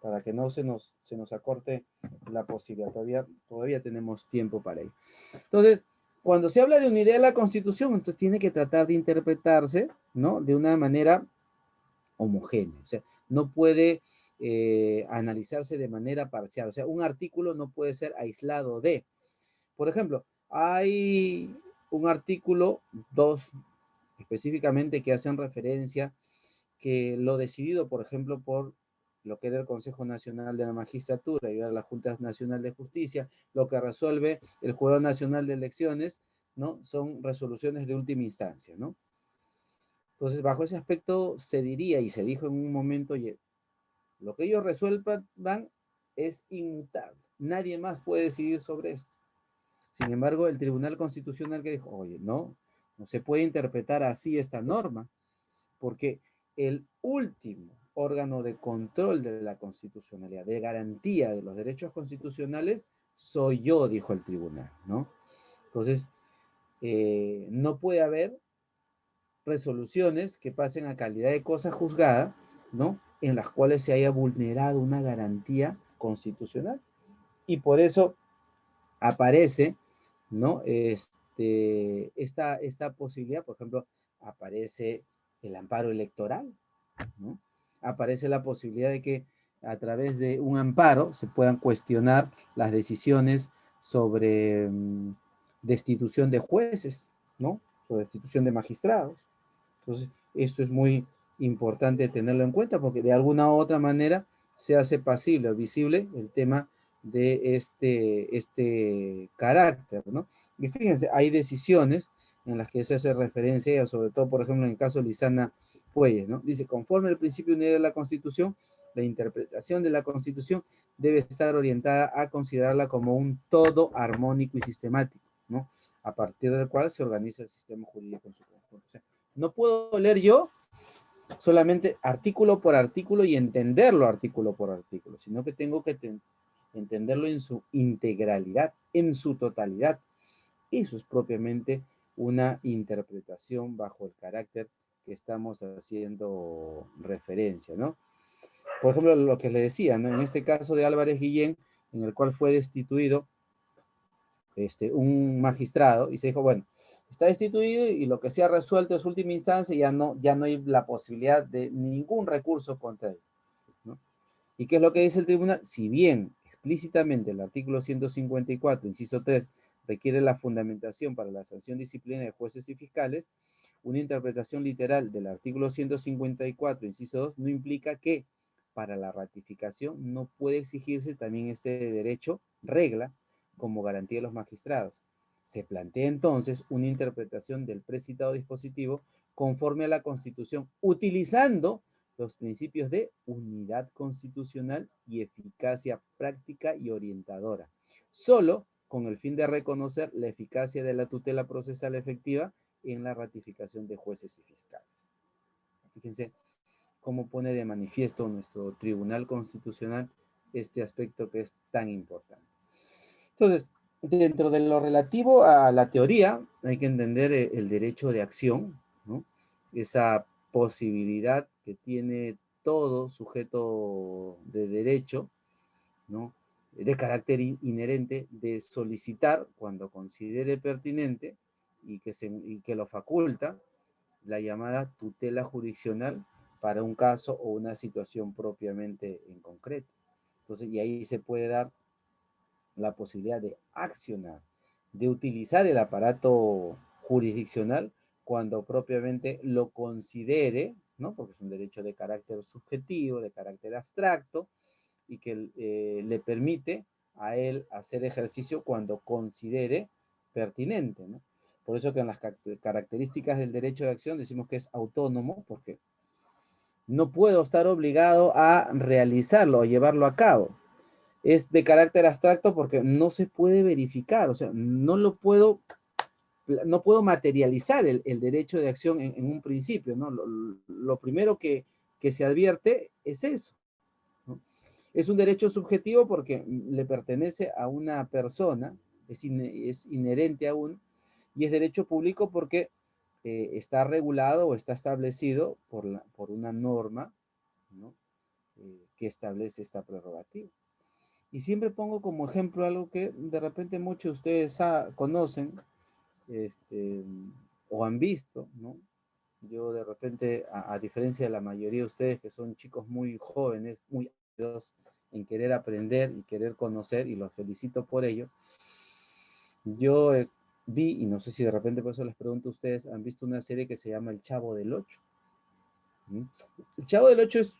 S2: para que no se nos acorte la posibilidad. Todavía tenemos tiempo para ello. Entonces, cuando se habla de unidad de la Constitución, entonces tiene que tratar de interpretarse, ¿no? De una manera homogénea. O sea, no puede analizarse de manera parcial. O sea, un artículo no puede ser aislado de. Por ejemplo, hay un artículo 2 específicamente que hacen referencia que lo decidido, por ejemplo, por lo que era el Consejo Nacional de la Magistratura y ahora la Junta Nacional de Justicia, lo que resuelve el Jurado Nacional de Elecciones, ¿no? Son resoluciones de última instancia, ¿no? Entonces, bajo ese aspecto se diría y se dijo en un momento, oye, lo que ellos resuelvan es inmutable. Nadie más puede decidir sobre esto. Sin embargo, el Tribunal Constitucional que dijo, oye, no se puede interpretar así esta norma, porque el último órgano de control de la constitucionalidad, de garantía de los derechos constitucionales, soy yo, dijo el tribunal, ¿no? Entonces, no puede haber resoluciones que pasen a calidad de cosa juzgada, ¿no? En las cuales se haya vulnerado una garantía constitucional. Y por eso aparece, ¿no? Esta posibilidad, por ejemplo, aparece el amparo electoral, ¿no? Aparece la posibilidad de que a través de un amparo se puedan cuestionar las decisiones sobre destitución de jueces, ¿no? O destitución de magistrados. Entonces, esto es muy importante tenerlo en cuenta porque de alguna u otra manera se hace pasible o visible el tema de este carácter, ¿no? Y fíjense, hay decisiones en las que se hace referencia, sobre todo, por ejemplo, en el caso de Lizana Puelles, ¿no? Dice, conforme al principio de unidad de la Constitución, la interpretación de la Constitución debe estar orientada a considerarla como un todo armónico y sistemático, ¿no? A partir del cual se organiza el sistema jurídico en su conjunto. O sea, no puedo leer yo solamente artículo por artículo y entenderlo artículo por artículo, sino que tengo que entenderlo en su integralidad, en su totalidad. Eso es propiamente una interpretación bajo el carácter que estamos haciendo referencia, ¿no? Por ejemplo, lo que le decía, ¿no? En este caso de Álvarez Guillén, en el cual fue destituido un magistrado, y se dijo, bueno, está destituido y lo que se ha resuelto en su última instancia, ya no hay la posibilidad de ningún recurso contra él, ¿no? ¿Y qué es lo que dice el tribunal? Si bien explícitamente el artículo 154, inciso 3, requiere la fundamentación para la sanción disciplinaria de jueces y fiscales, una interpretación literal del artículo 154, inciso 2, no implica que para la ratificación no puede exigirse también este derecho, regla, como garantía de los magistrados. Se plantea entonces una interpretación del precitado dispositivo conforme a la Constitución, utilizando los principios de unidad constitucional y eficacia práctica y orientadora, solo con el fin de reconocer la eficacia de la tutela procesal efectiva en la ratificación de jueces y fiscales. Fíjense cómo pone de manifiesto nuestro Tribunal Constitucional este aspecto que es tan importante. Entonces, dentro de lo relativo a la teoría, hay que entender el derecho de acción, ¿no? Esa posibilidad que tiene todo sujeto de derecho, ¿no? De carácter inherente de solicitar cuando considere pertinente y que lo faculta la llamada tutela jurisdiccional para un caso o una situación propiamente en concreto. Entonces, y ahí se puede dar la posibilidad de accionar, de utilizar el aparato jurisdiccional cuando propiamente lo considere, ¿no? Porque es un derecho de carácter subjetivo, de carácter abstracto, y que le permite a él hacer ejercicio cuando considere pertinente, ¿no? Por eso que en las características del derecho de acción decimos que es autónomo, porque no puedo estar obligado a realizarlo o llevarlo a cabo. Es de carácter abstracto porque no se puede verificar, o sea, no puedo materializar el derecho de acción en un principio, ¿no? Lo primero que se advierte es eso, ¿no? Es un derecho subjetivo porque le pertenece a una persona, es inherente a uno, y es derecho público porque está regulado o está establecido por una norma, ¿no? Que establece esta prerrogativa. Y siempre pongo como ejemplo algo que de repente muchos de ustedes conocen o han visto, ¿no? Yo de repente, a diferencia de la mayoría de ustedes que son chicos muy jóvenes, muy ávidos en querer aprender y querer conocer, y los felicito por ello, yo vi, y no sé si de repente por eso les pregunto a ustedes, ¿han visto una serie que se llama El Chavo del Ocho? ¿Mm? El Chavo del Ocho es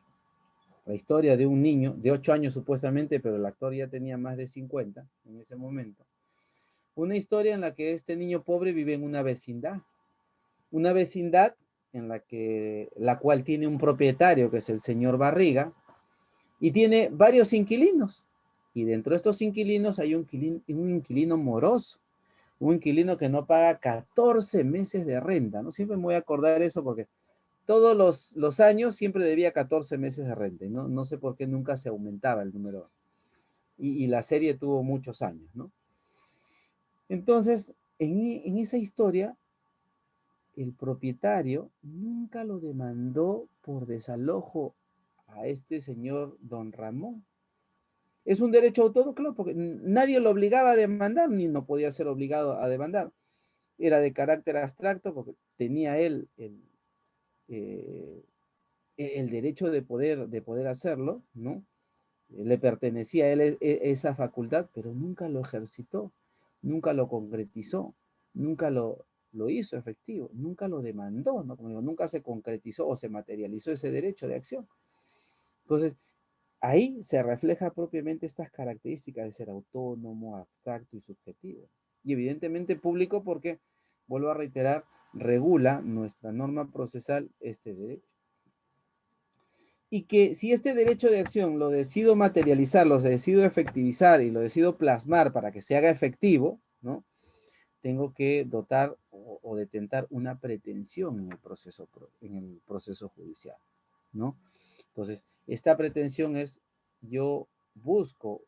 S2: la historia de un niño de 8 años supuestamente, pero el actor ya tenía más de 50 en ese momento. Una historia en la que este niño pobre vive en una vecindad en la cual tiene un propietario que es el señor Barriga y tiene varios inquilinos. Y dentro de estos inquilinos hay un inquilino moroso, un inquilino que no paga 14 meses de renta, ¿no? Siempre me voy a acordar eso porque todos los años siempre debía 14 meses de renta, ¿no? No sé por qué nunca se aumentaba el número. Y la serie tuvo muchos años, ¿no? Entonces, en esa historia, el propietario nunca lo demandó por desalojo a este señor don Ramón. Es un derecho autónomo, claro, porque nadie lo obligaba a demandar, ni no podía ser obligado a demandar. Era de carácter abstracto porque tenía él eh, el derecho de poder hacerlo, ¿no? Le pertenecía a él esa facultad, pero nunca lo ejercitó, nunca lo concretizó, nunca lo hizo efectivo, nunca lo demandó, ¿no? Como digo, nunca se concretizó o se materializó ese derecho de acción. Entonces, ahí se refleja propiamente estas características de ser autónomo, abstracto y subjetivo. Y evidentemente público porque, vuelvo a reiterar, regula nuestra norma procesal este derecho. Y que si este derecho de acción lo decido materializar, lo decido efectivizar y lo decido plasmar para que se haga efectivo, ¿no? Tengo que dotar o detentar una pretensión en el proceso judicial, ¿no? Entonces, esta pretensión es, yo busco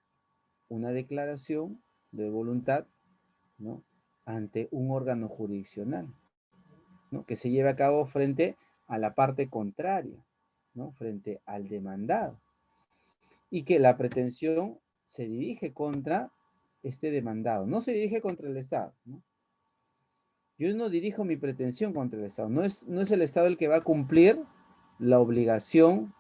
S2: una declaración de voluntad, ¿no? Ante un órgano jurisdiccional, ¿no? Que se lleve a cabo frente a la parte contraria, ¿no? Frente al demandado. Y que la pretensión se dirige contra este demandado, no se dirige contra el Estado, ¿no? Yo no dirijo mi pretensión contra el Estado, no es el Estado el que va a cumplir la obligación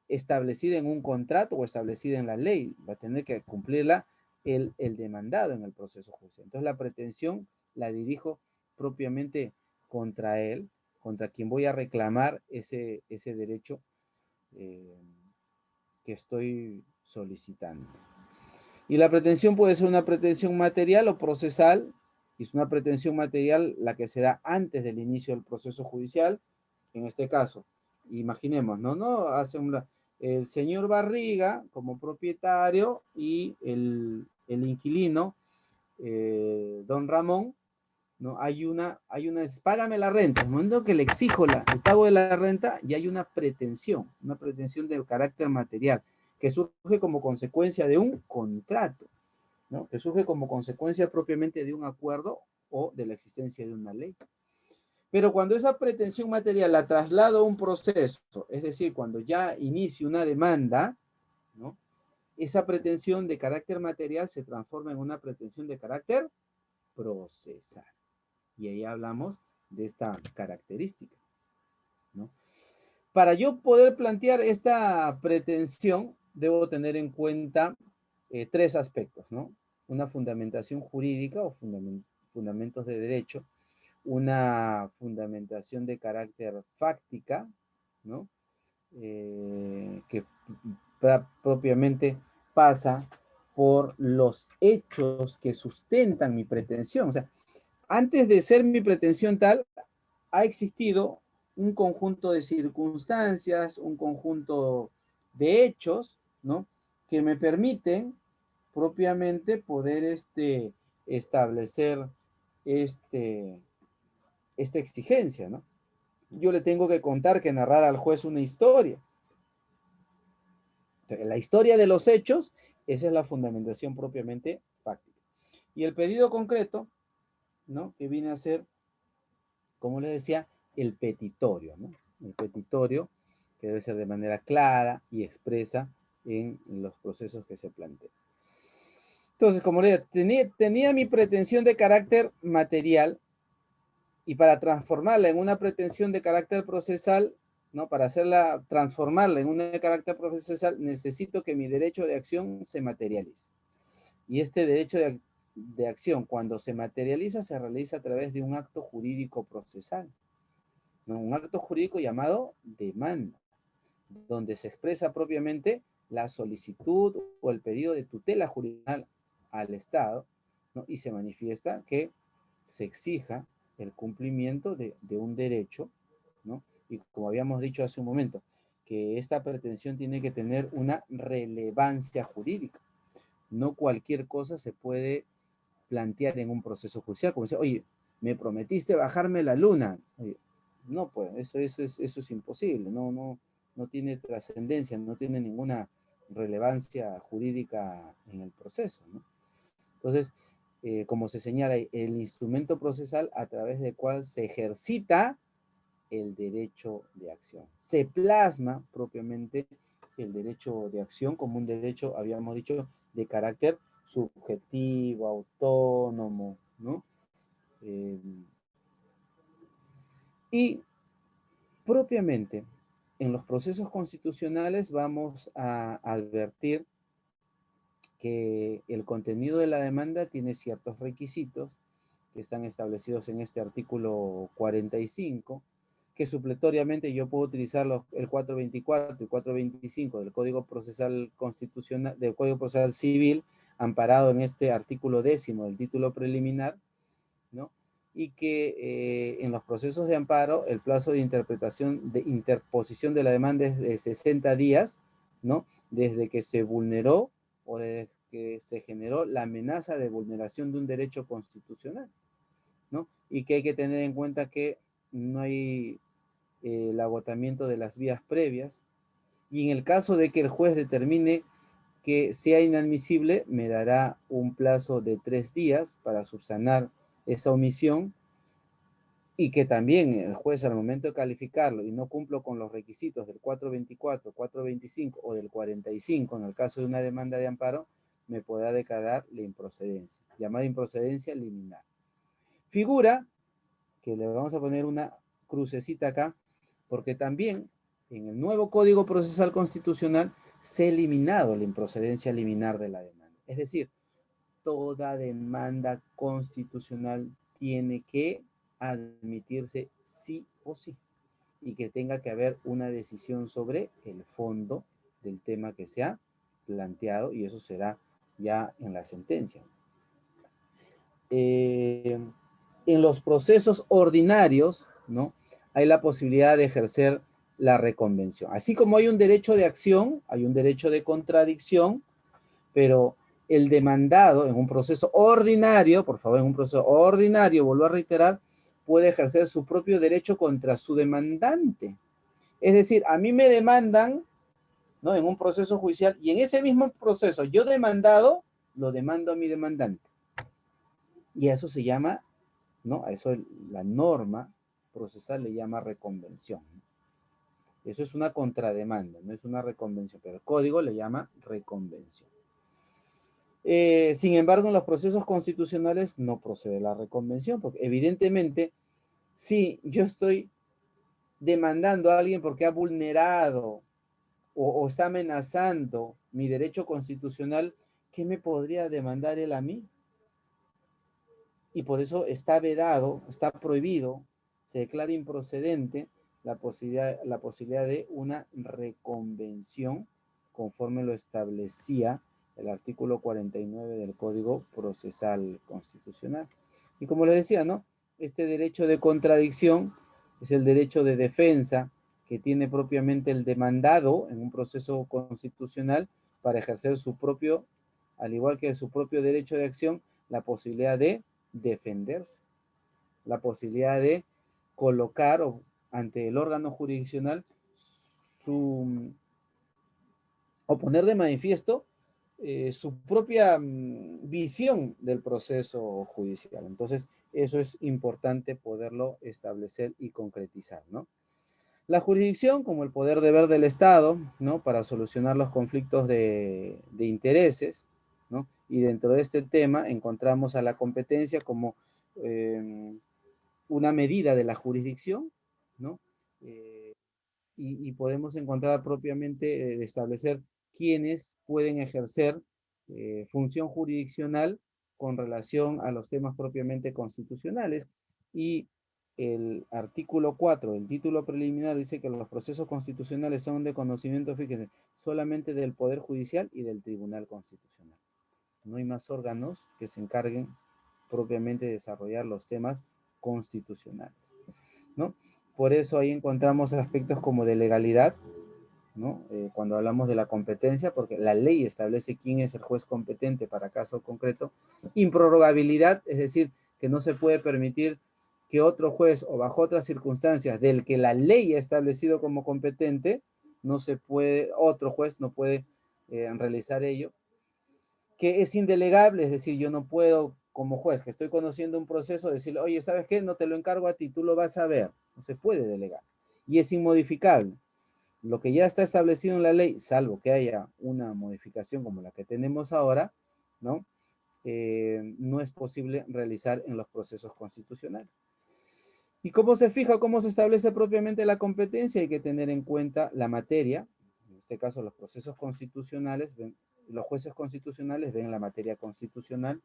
S2: establecida en un contrato o establecida en la ley, va a tener que cumplirla el demandado en el proceso judicial. Entonces la pretensión la dirijo propiamente contra él, contra quien voy a reclamar ese derecho que estoy solicitando. Y la pretensión puede ser una pretensión material o procesal, y es una pretensión material la que se da antes del inicio del proceso judicial. En este caso, imaginemos, ¿no? El señor Barriga como propietario y el inquilino, don Ramón, ¿no? Págame la renta. En el momento que le exijo el pago de la renta, ya hay una pretensión de carácter material, que surge como consecuencia de un contrato, ¿no? Que surge como consecuencia propiamente de un acuerdo o de la existencia de una ley. Pero cuando esa pretensión material la traslado a un proceso, es decir, cuando ya inicio una demanda, ¿no? Esa pretensión de carácter material se transforma en una pretensión de carácter procesal. Y ahí hablamos de esta característica, ¿no? Para yo poder plantear esta pretensión, debo tener en cuenta tres aspectos, ¿no? Una fundamentación jurídica o fundamentos de derecho, una fundamentación de carácter fáctica, ¿no? Que propiamente pasa por los hechos que sustentan mi pretensión. O sea, antes de ser mi pretensión tal, ha existido un conjunto de circunstancias, un conjunto de hechos, ¿no? Que me permiten propiamente poder establecer esta exigencia, ¿no? Yo le tengo que contar, que narrar al juez una historia. Entonces, la historia de los hechos, esa es la fundamentación propiamente fáctica. Y el pedido concreto, ¿no? Que viene a ser, como les decía, el petitorio, ¿no? El petitorio que debe ser de manera clara y expresa en los procesos que se plantean. Entonces, como les decía, tenía mi pretensión de carácter material, y para transformarla en una pretensión de carácter procesal, ¿no? Para transformarla en una de carácter procesal, necesito que mi derecho de acción se materialice. Y este derecho de acción, cuando se materializa, se realiza a través de un acto jurídico procesal, ¿no? Un acto jurídico llamado demanda, donde se expresa propiamente la solicitud o el pedido de tutela jurisdiccional al Estado, ¿no? Y se manifiesta que se exija el cumplimiento de un derecho, ¿no? Y como habíamos dicho hace un momento, que esta pretensión tiene que tener una relevancia jurídica. No cualquier cosa se puede plantear en un proceso judicial, como decir, oye, me prometiste bajarme la luna. Oye, no, pues, eso es imposible, no tiene trascendencia, no tiene ninguna relevancia jurídica en el proceso, ¿no? Entonces, como se señala, el instrumento procesal a través del cual se ejercita el derecho de acción. Se plasma propiamente el derecho de acción como un derecho, habíamos dicho, de carácter subjetivo, autónomo, ¿no? Y propiamente en los procesos constitucionales vamos a advertir que el contenido de la demanda tiene ciertos requisitos que están establecidos en este artículo 45, que supletoriamente yo puedo utilizar el 424 y 425 del Código Procesal Constitucional, del Código Procesal Civil, amparado en este artículo 10 del título preliminar, ¿no? Y que en los procesos de amparo el plazo de interposición de la demanda es de 60 días, ¿no? Desde que se vulneró o desde que se generó la amenaza de vulneración de un derecho constitucional, ¿no? Y que hay que tener en cuenta que no hay el agotamiento de las vías previas, y en el caso de que el juez determine que sea inadmisible, me dará un plazo de 3 días para subsanar esa omisión, y que también el juez al momento de calificarlo y no cumplo con los requisitos del 424, 425 o del 45, en el caso de una demanda de amparo, me podrá declarar la improcedencia, llamada improcedencia liminar. Figura que le vamos a poner una crucecita acá, porque también en el nuevo Código Procesal Constitucional se ha eliminado la improcedencia liminar de la demanda. Es decir, toda demanda constitucional tiene que admitirse sí o sí, y que tenga que haber una decisión sobre el fondo del tema que se ha planteado, y eso será ya en la sentencia. En los procesos ordinarios, ¿no? Hay la posibilidad de ejercer la reconvención. Así como hay un derecho de acción, hay un derecho de contradicción, pero el demandado en un proceso ordinario, por favor, en un proceso ordinario, vuelvo a reiterar, puede ejercer su propio derecho contra su demandante. Es decir, a mí me demandan, ¿no? En un proceso judicial, y en ese mismo proceso yo demandado, lo demando a mi demandante. Y a eso se llama, ¿no? A eso la norma procesal le llama reconvención. Eso es una contrademanda, no es una reconvención, pero el código le llama reconvención. Sin embargo, en los procesos constitucionales no procede la reconvención, porque evidentemente, si yo estoy demandando a alguien porque ha vulnerado o está amenazando mi derecho constitucional, ¿qué me podría demandar él a mí? Y por eso está vedado, está prohibido, se declara improcedente la posibilidad de una reconvención conforme lo establecía el artículo 49 del Código Procesal Constitucional. Y como les decía, ¿no? Este derecho de contradicción es el derecho de defensa que tiene propiamente el demandado en un proceso constitucional para ejercer su propio, al igual que su propio derecho de acción, la posibilidad de defenderse, la posibilidad de colocar ante el órgano jurisdiccional o poner de manifiesto su propia visión del proceso judicial. Entonces, eso es importante poderlo establecer y concretizar, ¿no? La jurisdicción como el poder deber del Estado, ¿no? Para solucionar los conflictos de intereses, ¿no? Y dentro de este tema encontramos a la competencia como una medida de la jurisdicción, ¿no? Y podemos encontrar propiamente establecer quiénes pueden ejercer función jurisdiccional con relación a los temas propiamente constitucionales. Y el artículo 4 del título preliminar dice que los procesos constitucionales son de conocimiento, fíjense, solamente del Poder Judicial y del Tribunal Constitucional. No hay más órganos que se encarguen propiamente de desarrollar los temas constitucionales, ¿no? Por eso ahí encontramos aspectos como de legalidad, ¿no? Cuando hablamos de la competencia, porque la ley establece quién es el juez competente para caso concreto. Improrrogabilidad, es decir, que no se puede permitir que otro juez o bajo otras circunstancias del que la ley ha establecido como competente, no se puede, otro juez no puede realizar ello. Que es indelegable, es decir, yo no puedo como juez que estoy conociendo un proceso decirle, oye, ¿sabes qué? No te lo encargo a ti, tú lo vas a ver. No se puede delegar. Y es inmodificable. Lo que ya está establecido en la ley, salvo que haya una modificación como la que tenemos ahora, ¿no? No es posible realizar en los procesos constitucionales. ¿Y cómo se fija, cómo se establece propiamente la competencia? Hay que tener en cuenta la materia, en este caso los procesos constitucionales, los jueces constitucionales ven la materia constitucional.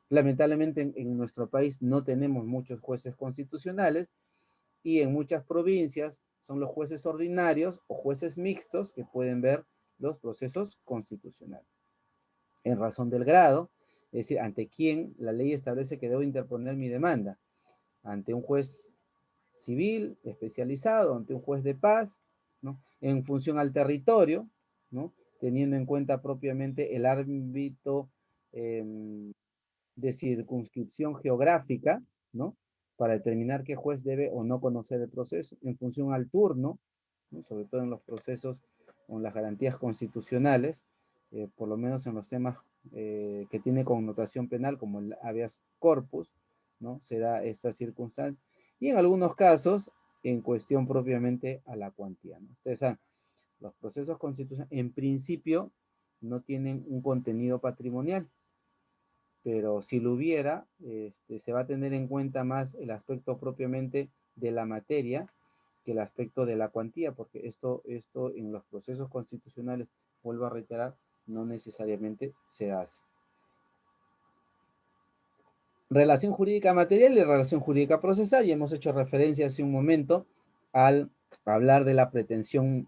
S2: Lamentablemente en nuestro país no tenemos muchos jueces constitucionales, y en muchas provincias son los jueces ordinarios o jueces mixtos que pueden ver los procesos constitucionales. En razón del grado, es decir, ante quién la ley establece que debo interponer mi demanda, ante un juez civil especializado, ante un juez de paz, ¿no? En función al territorio, ¿no? Teniendo en cuenta propiamente el ámbito de circunscripción geográfica, ¿no? Para determinar qué juez debe o no conocer el proceso, en función al turno, ¿no? Sobre todo en los procesos con las garantías constitucionales, por lo menos en los temas que tiene connotación penal, como el habeas corpus, ¿no? Se da esta circunstancia. Y en algunos casos, en cuestión propiamente a la cuantía, ¿no? Ustedes saben, los procesos constitucionales, en principio, no tienen un contenido patrimonial, pero si lo hubiera, se va a tener en cuenta más el aspecto propiamente de la materia que el aspecto de la cuantía, porque esto en los procesos constitucionales, vuelvo a reiterar, no necesariamente se hace. Relación jurídica material y relación jurídica procesal, y hemos hecho referencia hace un momento al hablar de la pretensión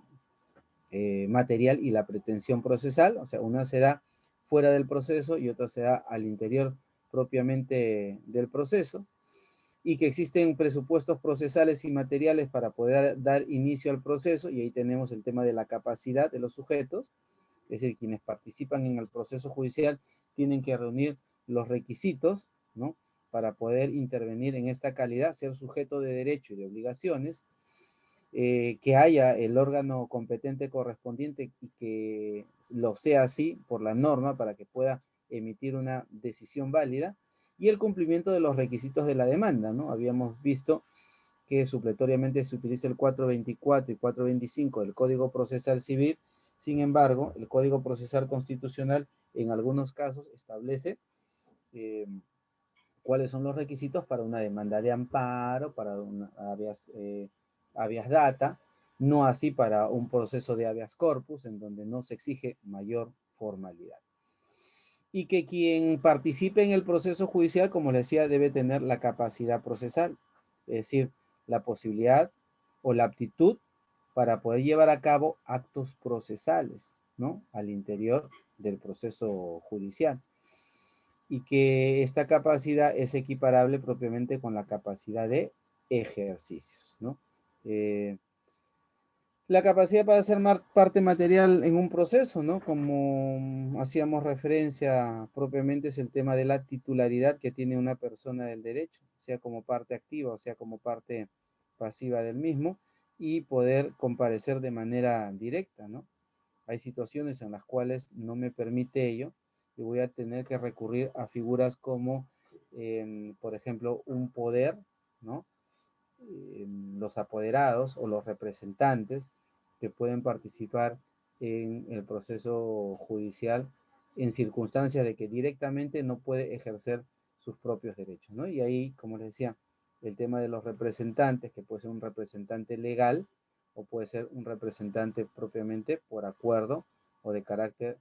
S2: material y la pretensión procesal, o sea, una se da fuera del proceso y otra se da al interior propiamente del proceso, y que existen presupuestos procesales y materiales para poder dar inicio al proceso, y ahí tenemos el tema de la capacidad de los sujetos, es decir, quienes participan en el proceso judicial tienen que reunir los requisitos, ¿no? Para poder intervenir en esta calidad, ser sujeto de derecho y de obligaciones, que haya el órgano competente correspondiente y que lo sea así por la norma para que pueda emitir una decisión válida, y el cumplimiento de los requisitos de la demanda, ¿no? Habíamos visto que supletoriamente se utiliza el 424 y 425 del Código Procesal Civil. Sin embargo, el Código Procesal Constitucional en algunos casos establece cuáles son los requisitos para una demanda de amparo, para una habeas data, no así para un proceso de habeas corpus, en donde no se exige mayor formalidad. Y que quien participe en el proceso judicial, como les decía, debe tener la capacidad procesal, es decir, la posibilidad o la aptitud para poder llevar a cabo actos procesales, ¿no? Al interior del proceso judicial. Y que esta capacidad es equiparable propiamente con la capacidad de ejercicios, ¿no? La capacidad para ser parte material en un proceso, ¿no? Como hacíamos referencia propiamente, es el tema de la titularidad que tiene una persona del derecho, sea como parte activa o sea como parte pasiva del mismo, y poder comparecer de manera directa, ¿no? Hay situaciones en las cuales no me permite ello y voy a tener que recurrir a figuras como, por ejemplo, un poder, ¿no? Los apoderados o los representantes que pueden participar en el proceso judicial en circunstancias de que directamente no puede ejercer sus propios derechos, ¿no? Y ahí, como les decía, el tema de los representantes, que puede ser un representante legal o puede ser un representante propiamente por acuerdo o de carácter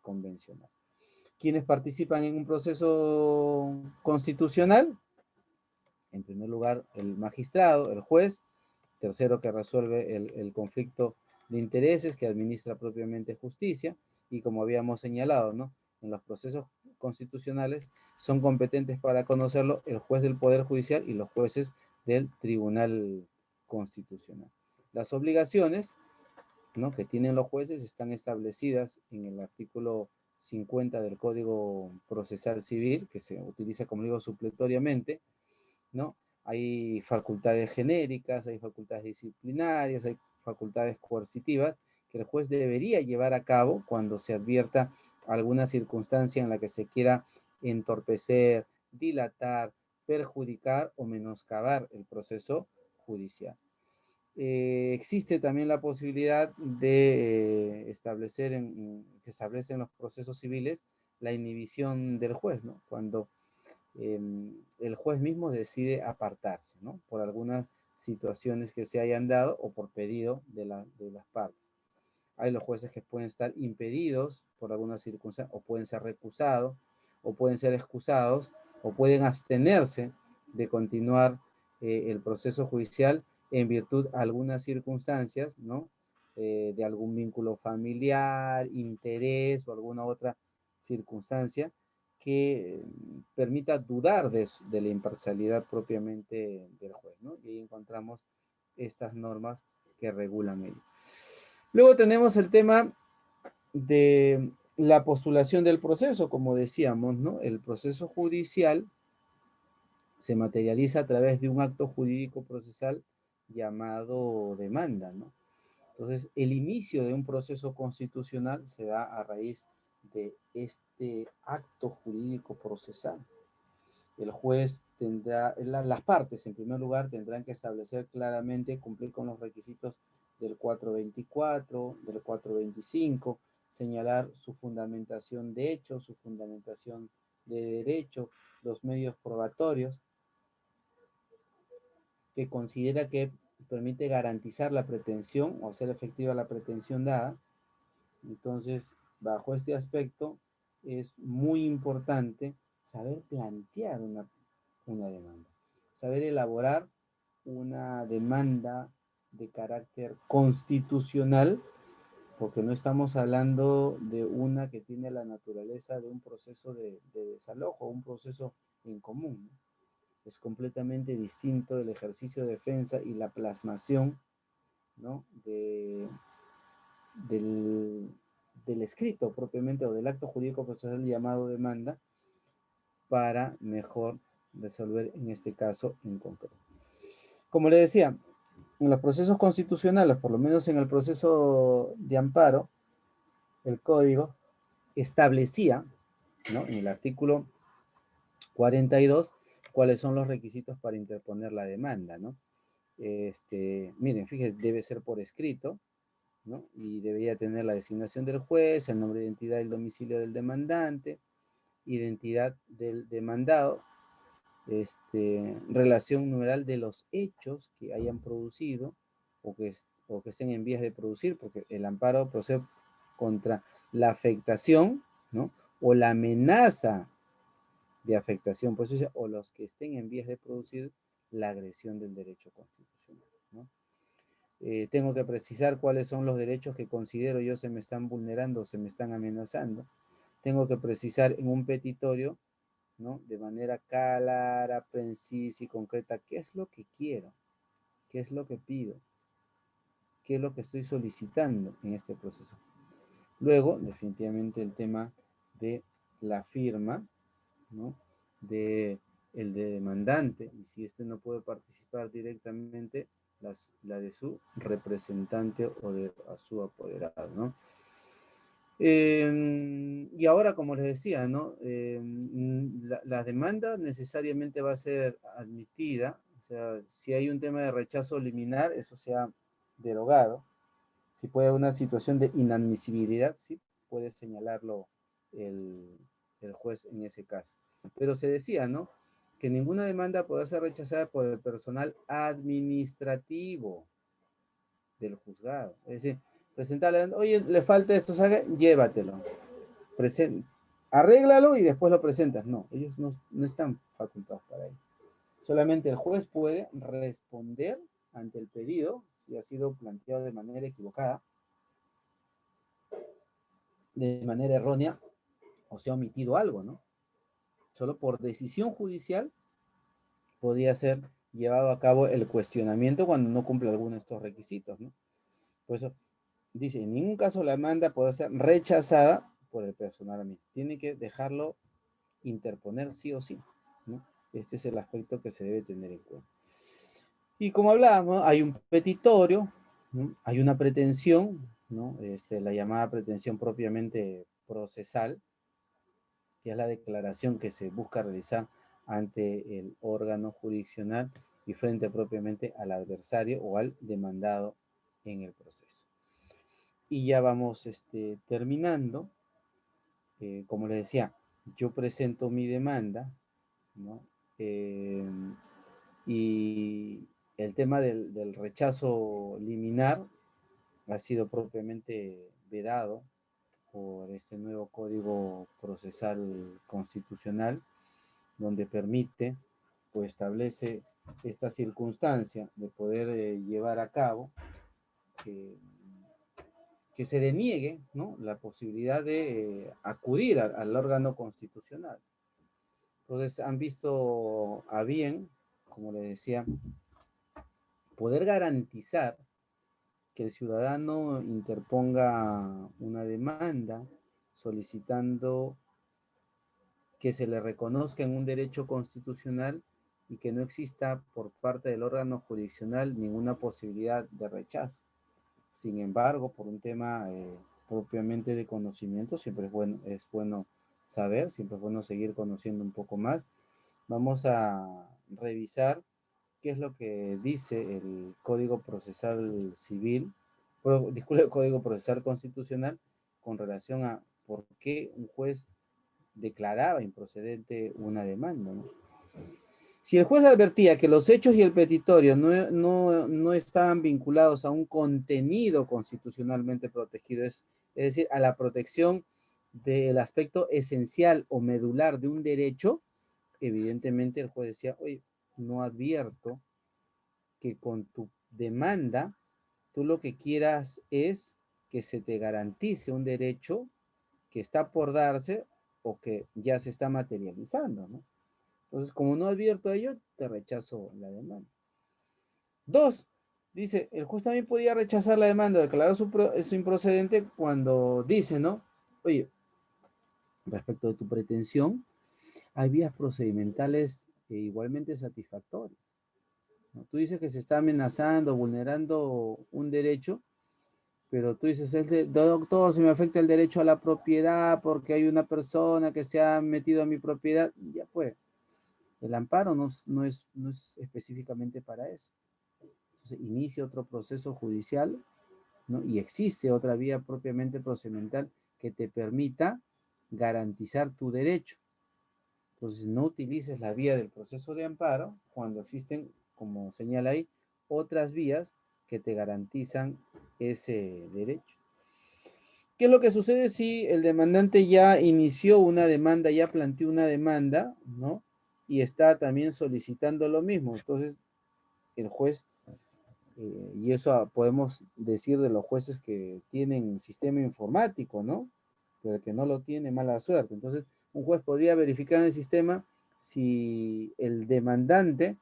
S2: convencional. ¿Quiénes participan en un proceso constitucional? En primer lugar, el magistrado, el juez. Tercero, que resuelve el conflicto de intereses, que administra propiamente justicia. Y como habíamos señalado, ¿no? En los procesos constitucionales son competentes para conocerlo el juez del Poder Judicial y los jueces del Tribunal Constitucional. Las obligaciones, ¿no?, que tienen los jueces están establecidas en el artículo 50 del Código Procesal Civil, que se utiliza, como digo, supletoriamente, ¿no? Hay facultades genéricas, hay facultades disciplinarias, hay facultades coercitivas que el juez debería llevar a cabo cuando se advierta alguna circunstancia en la que se quiera entorpecer, dilatar, perjudicar o menoscabar el proceso judicial. Existe también la posibilidad de establecer, que establece en los procesos civiles, la inhibición del juez, ¿no? Cuando el juez mismo decide apartarse, ¿no?, por algunas situaciones que se hayan dado o por pedido de las partes. Hay los jueces que pueden estar impedidos por alguna circunstancia, o pueden ser recusados, o pueden ser excusados, o pueden abstenerse de continuar el proceso judicial en virtud de algunas circunstancias, ¿no? De algún vínculo familiar, interés o alguna otra circunstancia que permita dudar de la imparcialidad propiamente del juez, ¿no? Y ahí encontramos estas normas que regulan ello. Luego tenemos el tema de la postulación del proceso, como decíamos, ¿no? El proceso judicial se materializa a través de un acto jurídico procesal llamado demanda, ¿no? Entonces, el inicio de un proceso constitucional se da a raíz de este acto jurídico procesal. El juez tendrá, las partes en primer lugar tendrán que establecer claramente, cumplir con los requisitos del 424, del 425, señalar su fundamentación de hecho, su fundamentación de derecho, los medios probatorios, que considera que permite garantizar la pretensión o hacer efectiva la pretensión dada. Entonces, bajo este aspecto, es muy importante saber plantear una demanda, saber elaborar una demanda de carácter constitucional, porque no estamos hablando de una que tiene la naturaleza de un proceso de desalojo, un proceso en común, ¿no? Es completamente distinto el ejercicio de defensa y la plasmación, ¿no?, del escrito propiamente o del acto jurídico procesal llamado demanda, para mejor resolver en este caso en concreto. Como le decía, en los procesos constitucionales, por lo menos en el proceso de amparo, el código establecía, ¿no?, en el artículo 42, cuáles son los requisitos para interponer la demanda, ¿no? Miren, fíjense, debe ser por escrito, ¿no? Y debería tener la designación del juez, el nombre de identidad y el domicilio del demandante, identidad del demandado, relación numeral de los hechos que hayan producido o que estén en vías de producir, porque el amparo procede contra la afectación, ¿no?, o la amenaza de afectación, pues, o los que estén en vías de producir la agresión del derecho constitucional, ¿no? Tengo que precisar cuáles son los derechos que considero yo se me están vulnerando, se me están amenazando. Tengo que precisar en un petitorio, ¿no?, de manera clara, precisa y concreta, qué es lo que quiero, qué es lo que pido, qué es lo que estoy solicitando en este proceso. Luego, definitivamente, el tema de la firma, ¿no?, de el demandante, y si no puede participar directamente, la de su representante o de a su apoderado, ¿no? Y ahora, como les decía, ¿no?, la demanda necesariamente va a ser admitida. O sea, si hay un tema de rechazo liminar, eso se ha derogado. Si puede haber una situación de inadmisibilidad, sí puede señalarlo el juez en ese caso. Pero se decía, ¿no?, que ninguna demanda puede ser rechazada por el personal administrativo del juzgado. Es decir, presentarle, oye, le falta esto, ¿sabe? Llévatelo. arréglalo y después lo presentas. No, ellos no están facultados para ello. Solamente el juez puede responder ante el pedido si ha sido planteado de manera equivocada, de manera errónea, o se ha omitido algo, ¿no? Solo por decisión judicial podría ser llevado a cabo el cuestionamiento cuando no cumple alguno de estos requisitos, ¿no? Por eso dice, en ningún caso la demanda puede ser rechazada por el personal mismo. Tiene que dejarlo interponer sí o sí, ¿no? Este es el aspecto que se debe tener en cuenta. Y como hablábamos, hay un petitorio, ¿no? Hay una pretensión, ¿no? La llamada pretensión propiamente procesal, que es la declaración que se busca realizar ante el órgano jurisdiccional y frente propiamente al adversario o al demandado en el proceso. Y ya vamos terminando. Como les decía, yo presento mi demanda, ¿no? Y el tema del rechazo liminar ha sido propiamente vedado por este nuevo Código Procesal Constitucional, donde permite, pues establece esta circunstancia de poder llevar a cabo que se deniegue, ¿no?, la posibilidad de acudir al órgano constitucional. Entonces han visto a bien, como les decía, poder garantizar que el ciudadano interponga una demanda solicitando que se le reconozca en un derecho constitucional y que no exista por parte del órgano jurisdiccional ninguna posibilidad de rechazo. Sin embargo, por un tema propiamente de conocimiento, siempre es bueno saber, siempre es bueno seguir conociendo un poco más. Vamos a revisar qué es lo que dice el Código Procesal Civil, disculpe, el Código Procesal Constitucional con relación a por qué un juez declaraba improcedente una demanda, ¿no? Si el juez advertía que los hechos y el petitorio no estaban vinculados a un contenido constitucionalmente protegido, es decir, a la protección del aspecto esencial o medular de un derecho, evidentemente el juez decía, oye, no advierto que con tu demanda tú lo que quieras es que se te garantice un derecho que está por darse o que ya se está materializando, ¿no? Entonces, como no advierto a ello, te rechazo la demanda. Dos, dice, el juez también podía rechazar la demanda, declarar su improcedente cuando dice, ¿no? Oye, respecto de tu pretensión, hay vías procedimentales igualmente satisfactorias, ¿no? Tú dices que se está amenazando, vulnerando un derecho, pero tú dices, doctor, se me afecta el derecho a la propiedad porque hay una persona que se ha metido a mi propiedad. Ya pues, el amparo no es específicamente para eso. Entonces, inicia otro proceso judicial, ¿no? Y existe otra vía propiamente procedimental que te permita garantizar tu derecho. Entonces, no utilices la vía del proceso de amparo cuando existen, como señala ahí, otras vías que te garantizan ese derecho. ¿Qué es lo que sucede si el demandante ya inició una demanda, ya planteó una demanda, ¿no? Y está también solicitando lo mismo? Entonces, el juez, y eso podemos decir de los jueces que tienen sistema informático, ¿no? Pero el que no lo tiene, mala suerte. Entonces, un juez podría verificar en el sistema si el demandante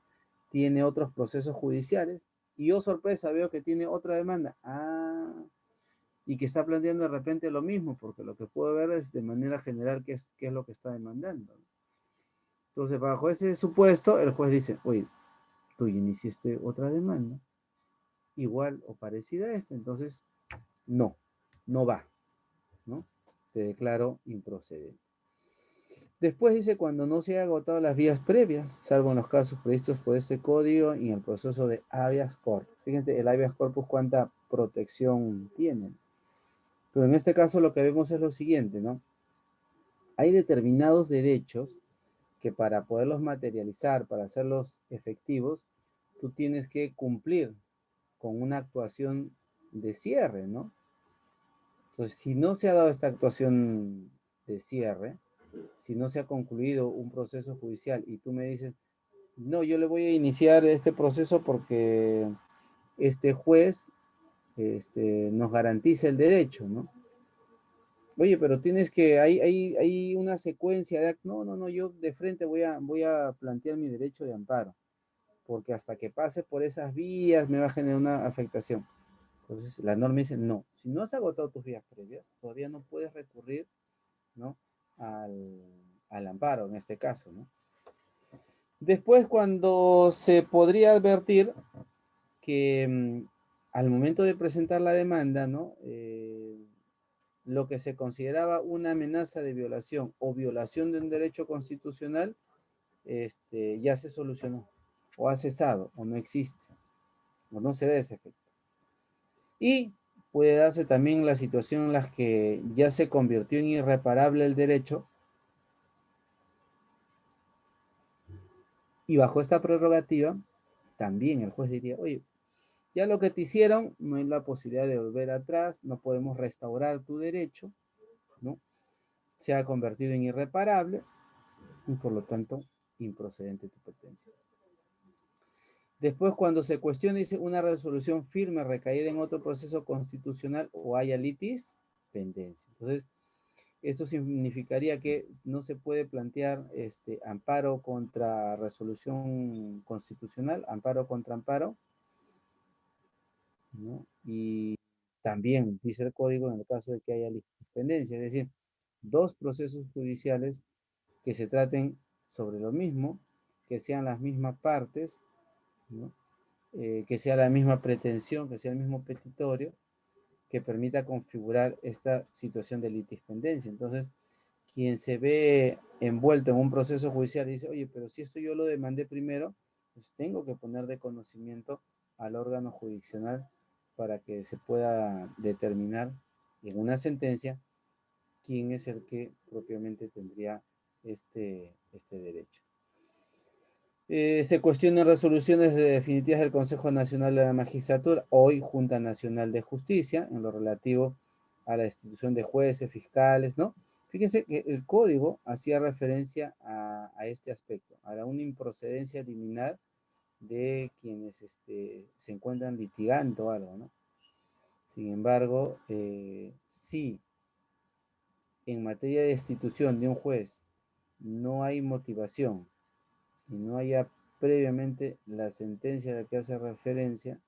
S2: tiene otros procesos judiciales y, oh sorpresa, veo que tiene otra demanda. Y que está planteando de repente lo mismo, porque lo que puedo ver es de manera general qué es lo que está demandando. Entonces, bajo ese supuesto, el juez dice, oye, tú iniciaste otra demanda, igual o parecida a esta, entonces, no va, ¿no? Te declaro improcedente. Después dice, cuando no se han agotado las vías previas, salvo en los casos previstos por este código y en el proceso de habeas corpus. Fíjense, el habeas corpus cuánta protección tiene. Pero en este caso lo que vemos es lo siguiente, ¿no? Hay determinados derechos que para poderlos materializar, para hacerlos efectivos, tú tienes que cumplir con una actuación de cierre, ¿no? Entonces, si no se ha dado esta actuación de cierre, si no se ha concluido un proceso judicial y tú me dices, no, yo le voy a iniciar este proceso porque este juez nos garantiza el derecho, ¿no? Oye, pero tienes que, hay una secuencia de, no, no, no, yo de frente voy a plantear mi derecho de amparo, porque hasta que pase por esas vías me va a generar una afectación. Entonces, la norma dice, no, si no has agotado tus vías previas, todavía no puedes recurrir, ¿no? Al amparo, en este caso, ¿no? Después, cuando se podría advertir que al momento de presentar la demanda, ¿no? Lo que se consideraba una amenaza de violación o violación de un derecho constitucional, ya se solucionó, o ha cesado, o no existe, o no se da ese efecto. Y puede darse también la situación en la que ya se convirtió en irreparable el derecho, y bajo esta prerrogativa, también el juez diría, oye, ya lo que te hicieron, no hay la posibilidad de volver atrás, no podemos restaurar tu derecho, ¿no? Se ha convertido en irreparable y por lo tanto improcedente tu pretensión. Después, cuando se cuestiona, dice una resolución firme recaída en otro proceso constitucional o haya litis pendencia. Entonces, esto significaría que no se puede plantear amparo contra resolución constitucional, amparo contra amparo, ¿no? Y también dice el código en el caso de que haya litipendencia, es decir, dos procesos judiciales que se traten sobre lo mismo, que sean las mismas partes, ¿no? Que sea la misma pretensión, que sea el mismo petitorio, que permita configurar esta situación de litispendencia. Entonces, quien se ve envuelto en un proceso judicial y dice, oye, pero si esto yo lo demandé primero, pues tengo que poner de conocimiento al órgano jurisdiccional para que se pueda determinar en una sentencia quién es el que propiamente tendría este derecho. Se cuestionan resoluciones definitivas del Consejo Nacional de la Magistratura, hoy Junta Nacional de Justicia, en lo relativo a la institución de jueces, fiscales, ¿no? Fíjense que el código hacía referencia a este aspecto, a una improcedencia liminar de quienes se encuentran litigando algo, ¿no? Sin embargo, si en materia de destitución de un juez no hay motivación y no haya previamente la sentencia a la que hace referencia,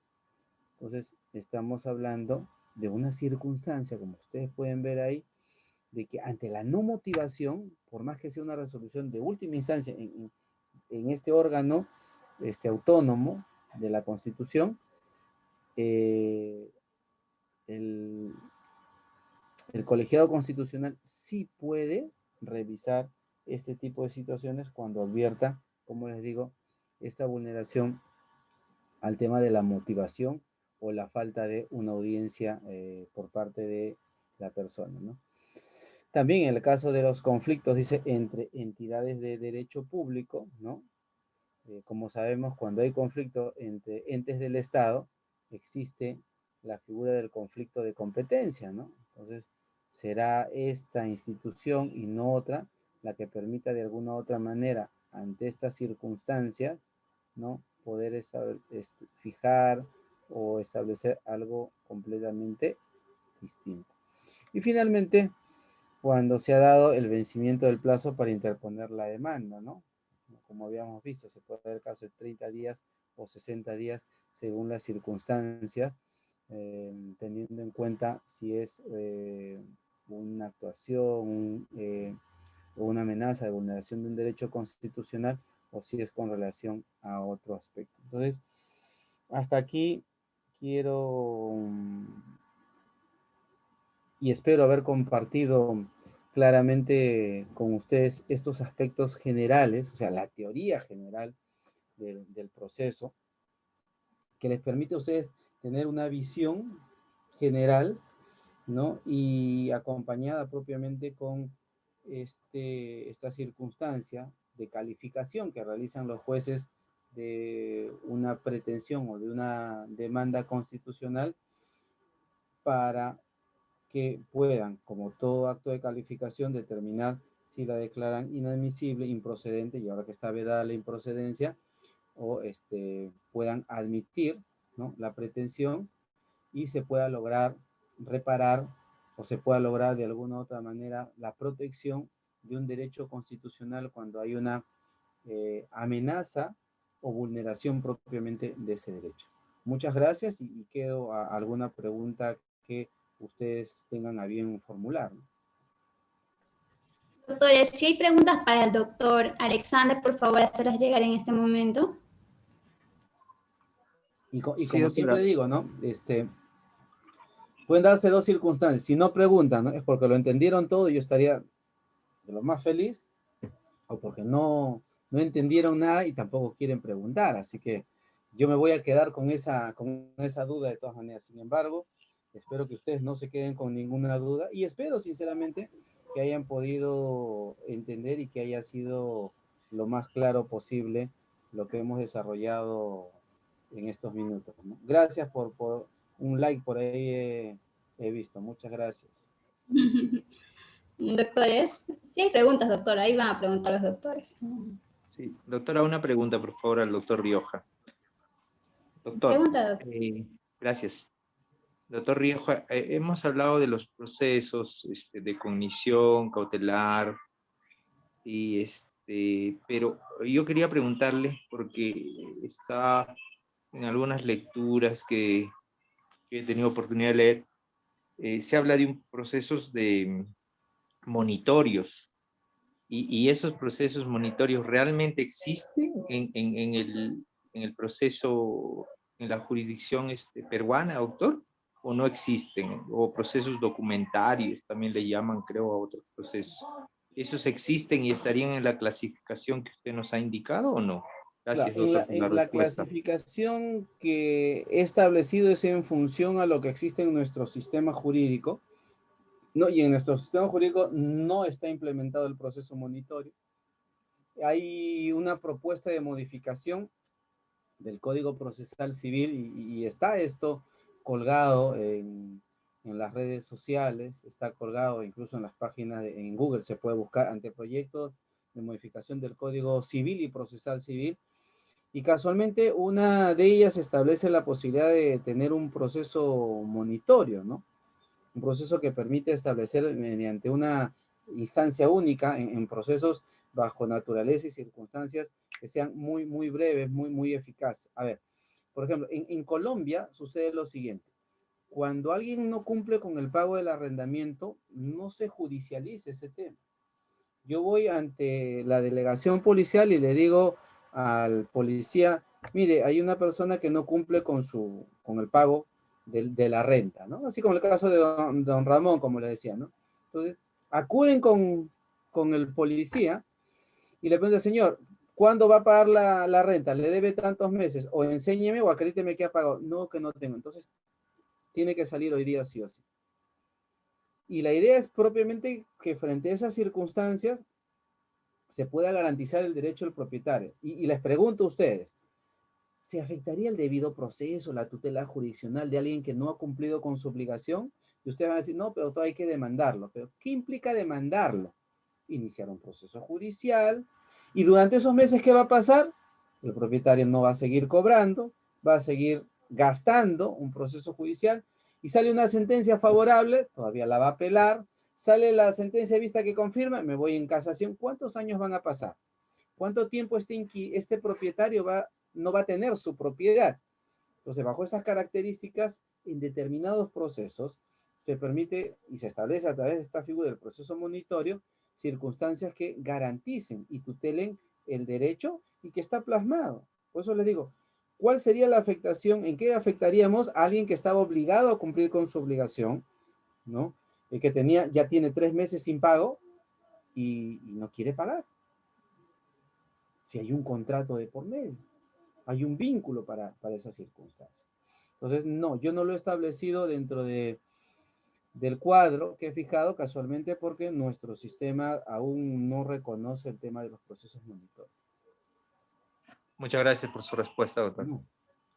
S2: entonces estamos hablando de una circunstancia, como ustedes pueden ver ahí, de que ante la no motivación, por más que sea una resolución de última instancia en este órgano autónomo de la Constitución, el, el colegiado constitucional sí puede revisar este tipo de situaciones cuando advierta, como les digo, esta vulneración al tema de la motivación o la falta de una audiencia por parte de la persona, ¿no? También en el caso de los conflictos, dice, entre entidades de derecho público, ¿no? Como sabemos, cuando hay conflicto entre entes del Estado, existe la figura del conflicto de competencia, ¿no? Entonces, será esta institución y no otra la que permita de alguna u otra manera, ante estas circunstancias, ¿no? Poder fijar o establecer algo completamente distinto. Y finalmente, cuando se ha dado el vencimiento del plazo para interponer la demanda, ¿no? Como habíamos visto, se puede dar el caso de 30 días o 60 días según las circunstancias, teniendo en cuenta si es una actuación o una amenaza de vulneración de un derecho constitucional o si es con relación a otro aspecto. Entonces, hasta aquí quiero y espero haber compartido claramente con ustedes estos aspectos generales, o sea, la teoría general del proceso, que les permite a ustedes tener una visión general, ¿no? Y acompañada propiamente con esta circunstancia de calificación que realizan los jueces de una pretensión o de una demanda constitucional para que puedan, como todo acto de calificación, determinar si la declaran inadmisible, improcedente, y ahora que está vedada la improcedencia, o puedan admitir, ¿no?, la pretensión y se pueda lograr reparar o se pueda lograr de alguna u otra manera la protección de un derecho constitucional cuando hay una amenaza o vulneración propiamente de ese derecho. Muchas gracias y quedo a alguna pregunta que ustedes tengan a bien formular, ¿no?
S1: Doctores, si hay preguntas para el doctor Alexander, por favor, hacerlas llegar en este momento.
S2: Y
S3: Sí,
S2: como
S3: doctora.
S2: siempre digo, ¿no? Pueden darse dos circunstancias. Si no preguntan, ¿no?, es porque lo entendieron todo y yo estaría de lo más feliz, o porque no entendieron nada y tampoco quieren preguntar. Así que yo me voy a quedar con esa duda de todas maneras. Sin embargo, espero que ustedes no se queden con ninguna duda y espero sinceramente que hayan podido entender y que haya sido lo más claro posible lo que hemos desarrollado en estos minutos, ¿no? Gracias por un like por ahí he visto. Muchas gracias.
S1: Doctores, si hay preguntas, doctor, ahí van a preguntar los doctores.
S3: Sí, doctora, una pregunta, por favor, al doctor Rioja. Doctor,
S1: Pregunta, doctor.
S3: gracias. Doctor Rioja, hemos hablado de los procesos de cognición cautelar, y pero yo quería preguntarle, porque está en algunas lecturas que he tenido oportunidad de leer, se habla de procesos de monitorios, y esos procesos monitorios realmente existen en el proceso, en la jurisdicción peruana, doctor, o no existen, o procesos documentarios, también le llaman, creo, a otros procesos. ¿Esos existen y estarían en la clasificación que usted nos ha indicado o no?
S2: Claro,
S3: Gracias, doctor, por la
S2: en la
S3: respuesta.
S2: clasificación que he establecido es en función a lo que existe en nuestro sistema jurídico, ¿no? Y en nuestro sistema jurídico no está implementado el proceso monitorio. Hay una propuesta de modificación del Código Procesal Civil y está esto colgado en las redes sociales, está colgado incluso en las páginas, en Google se puede buscar anteproyectos de modificación del Código Civil y Procesal Civil. Y casualmente una de ellas establece la posibilidad de tener un proceso monitorio, ¿no? Un proceso que permite establecer mediante una instancia única en procesos bajo naturaleza y circunstancias que sean muy, muy breves, muy, muy eficaces. A ver, por ejemplo, en Colombia sucede lo siguiente. Cuando alguien no cumple con el pago del arrendamiento, no se judicializa ese tema. Yo voy ante la delegación policial y le digo al policía, mire, hay una persona que no cumple con el pago de la renta, ¿no? Así como el caso de don Ramón, como le decía, ¿no? Entonces, acuden con el policía y le preguntan, señor, ¿cuándo va a pagar la renta? ¿Le debe tantos meses? O enséñeme o acredíteme que ha pagado. No, que no tengo. Entonces, tiene que salir hoy día sí o sí. Y la idea es propiamente que frente a esas circunstancias se pueda garantizar el derecho del propietario. Y les pregunto a ustedes, ¿se afectaría el debido proceso, la tutela jurisdiccional de alguien que no ha cumplido con su obligación? Y ustedes van a decir, no, pero todo hay que demandarlo. ¿Pero qué implica demandarlo? Iniciar un proceso judicial. Y durante esos meses, ¿qué va a pasar? El propietario no va a seguir cobrando, va a seguir gastando un proceso judicial y sale una sentencia favorable, todavía la va a apelar, sale la sentencia de vista que confirma, me voy en casación. ¿Cuántos años van a pasar? ¿Cuánto tiempo este propietario no va a tener su propiedad? Entonces, bajo esas características, en determinados procesos se permite y se establece a través de esta figura del proceso monitorio circunstancias que garanticen y tutelen el derecho y que está plasmado. Por eso les digo, ¿cuál sería la afectación? ¿En qué afectaríamos a alguien que estaba obligado a cumplir con su obligación, ¿no? El que ya tiene 3 meses sin pago y no quiere pagar. Si hay un contrato de por medio, hay un vínculo para esas circunstancias. Entonces, no, yo no lo he establecido dentro del cuadro que he fijado casualmente porque nuestro sistema aún no reconoce el tema de los procesos monitores.
S3: Muchas gracias por su respuesta, doctor.
S2: No,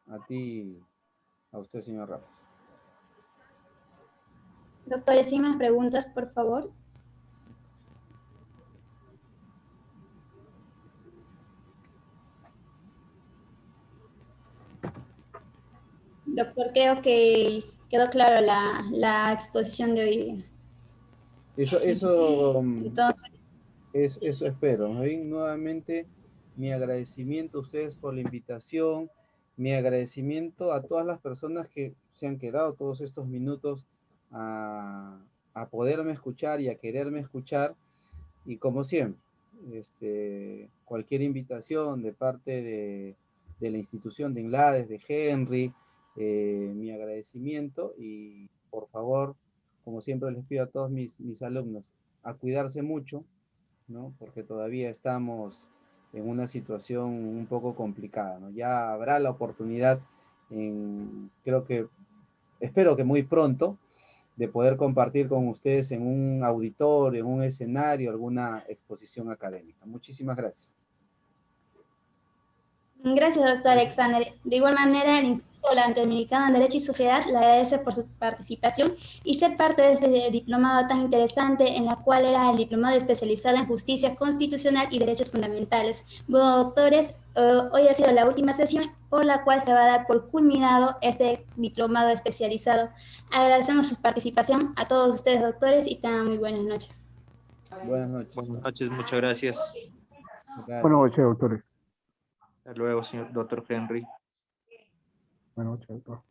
S2: a usted, señor Ramos.
S1: Doctores, ¿hay más preguntas, por favor? Doctor, creo que quedó claro la exposición de hoy día.
S2: Eso,
S1: Entonces,
S2: eso espero. ¿No? Y nuevamente, mi agradecimiento a ustedes por la invitación, mi agradecimiento a todas las personas que se han quedado todos estos minutos a, a poderme escuchar y a quererme escuchar. Y como siempre, cualquier invitación de parte de la institución de INLADES, de Henry, mi agradecimiento y por favor, como siempre les pido a todos mis alumnos, a cuidarse mucho, ¿no? Porque todavía estamos en una situación un poco complicada, ¿no? Ya habrá la oportunidad, creo que, espero que muy pronto, de poder compartir con ustedes en un auditorio, en un escenario, alguna exposición académica. Muchísimas gracias.
S1: gracias, doctor Alexander. De igual manera, el Instituto Latinoamericano en Derecho y Sociedad le agradece por su participación y ser parte de ese diplomado tan interesante, en la cual era el diplomado especializado en justicia constitucional y derechos fundamentales. Bueno, doctores, hoy ha sido la última sesión por la cual se va a dar por culminado este diplomado especializado. Agradecemos su participación a todos ustedes, doctores, y tengan muy buenas noches.
S2: Buenas noches.
S3: Buenas noches, muchas gracias.
S2: Gracias.
S4: Buenas noches, doctores.
S3: Hasta luego, señor doctor Henry.
S4: Buenas noches, doctor.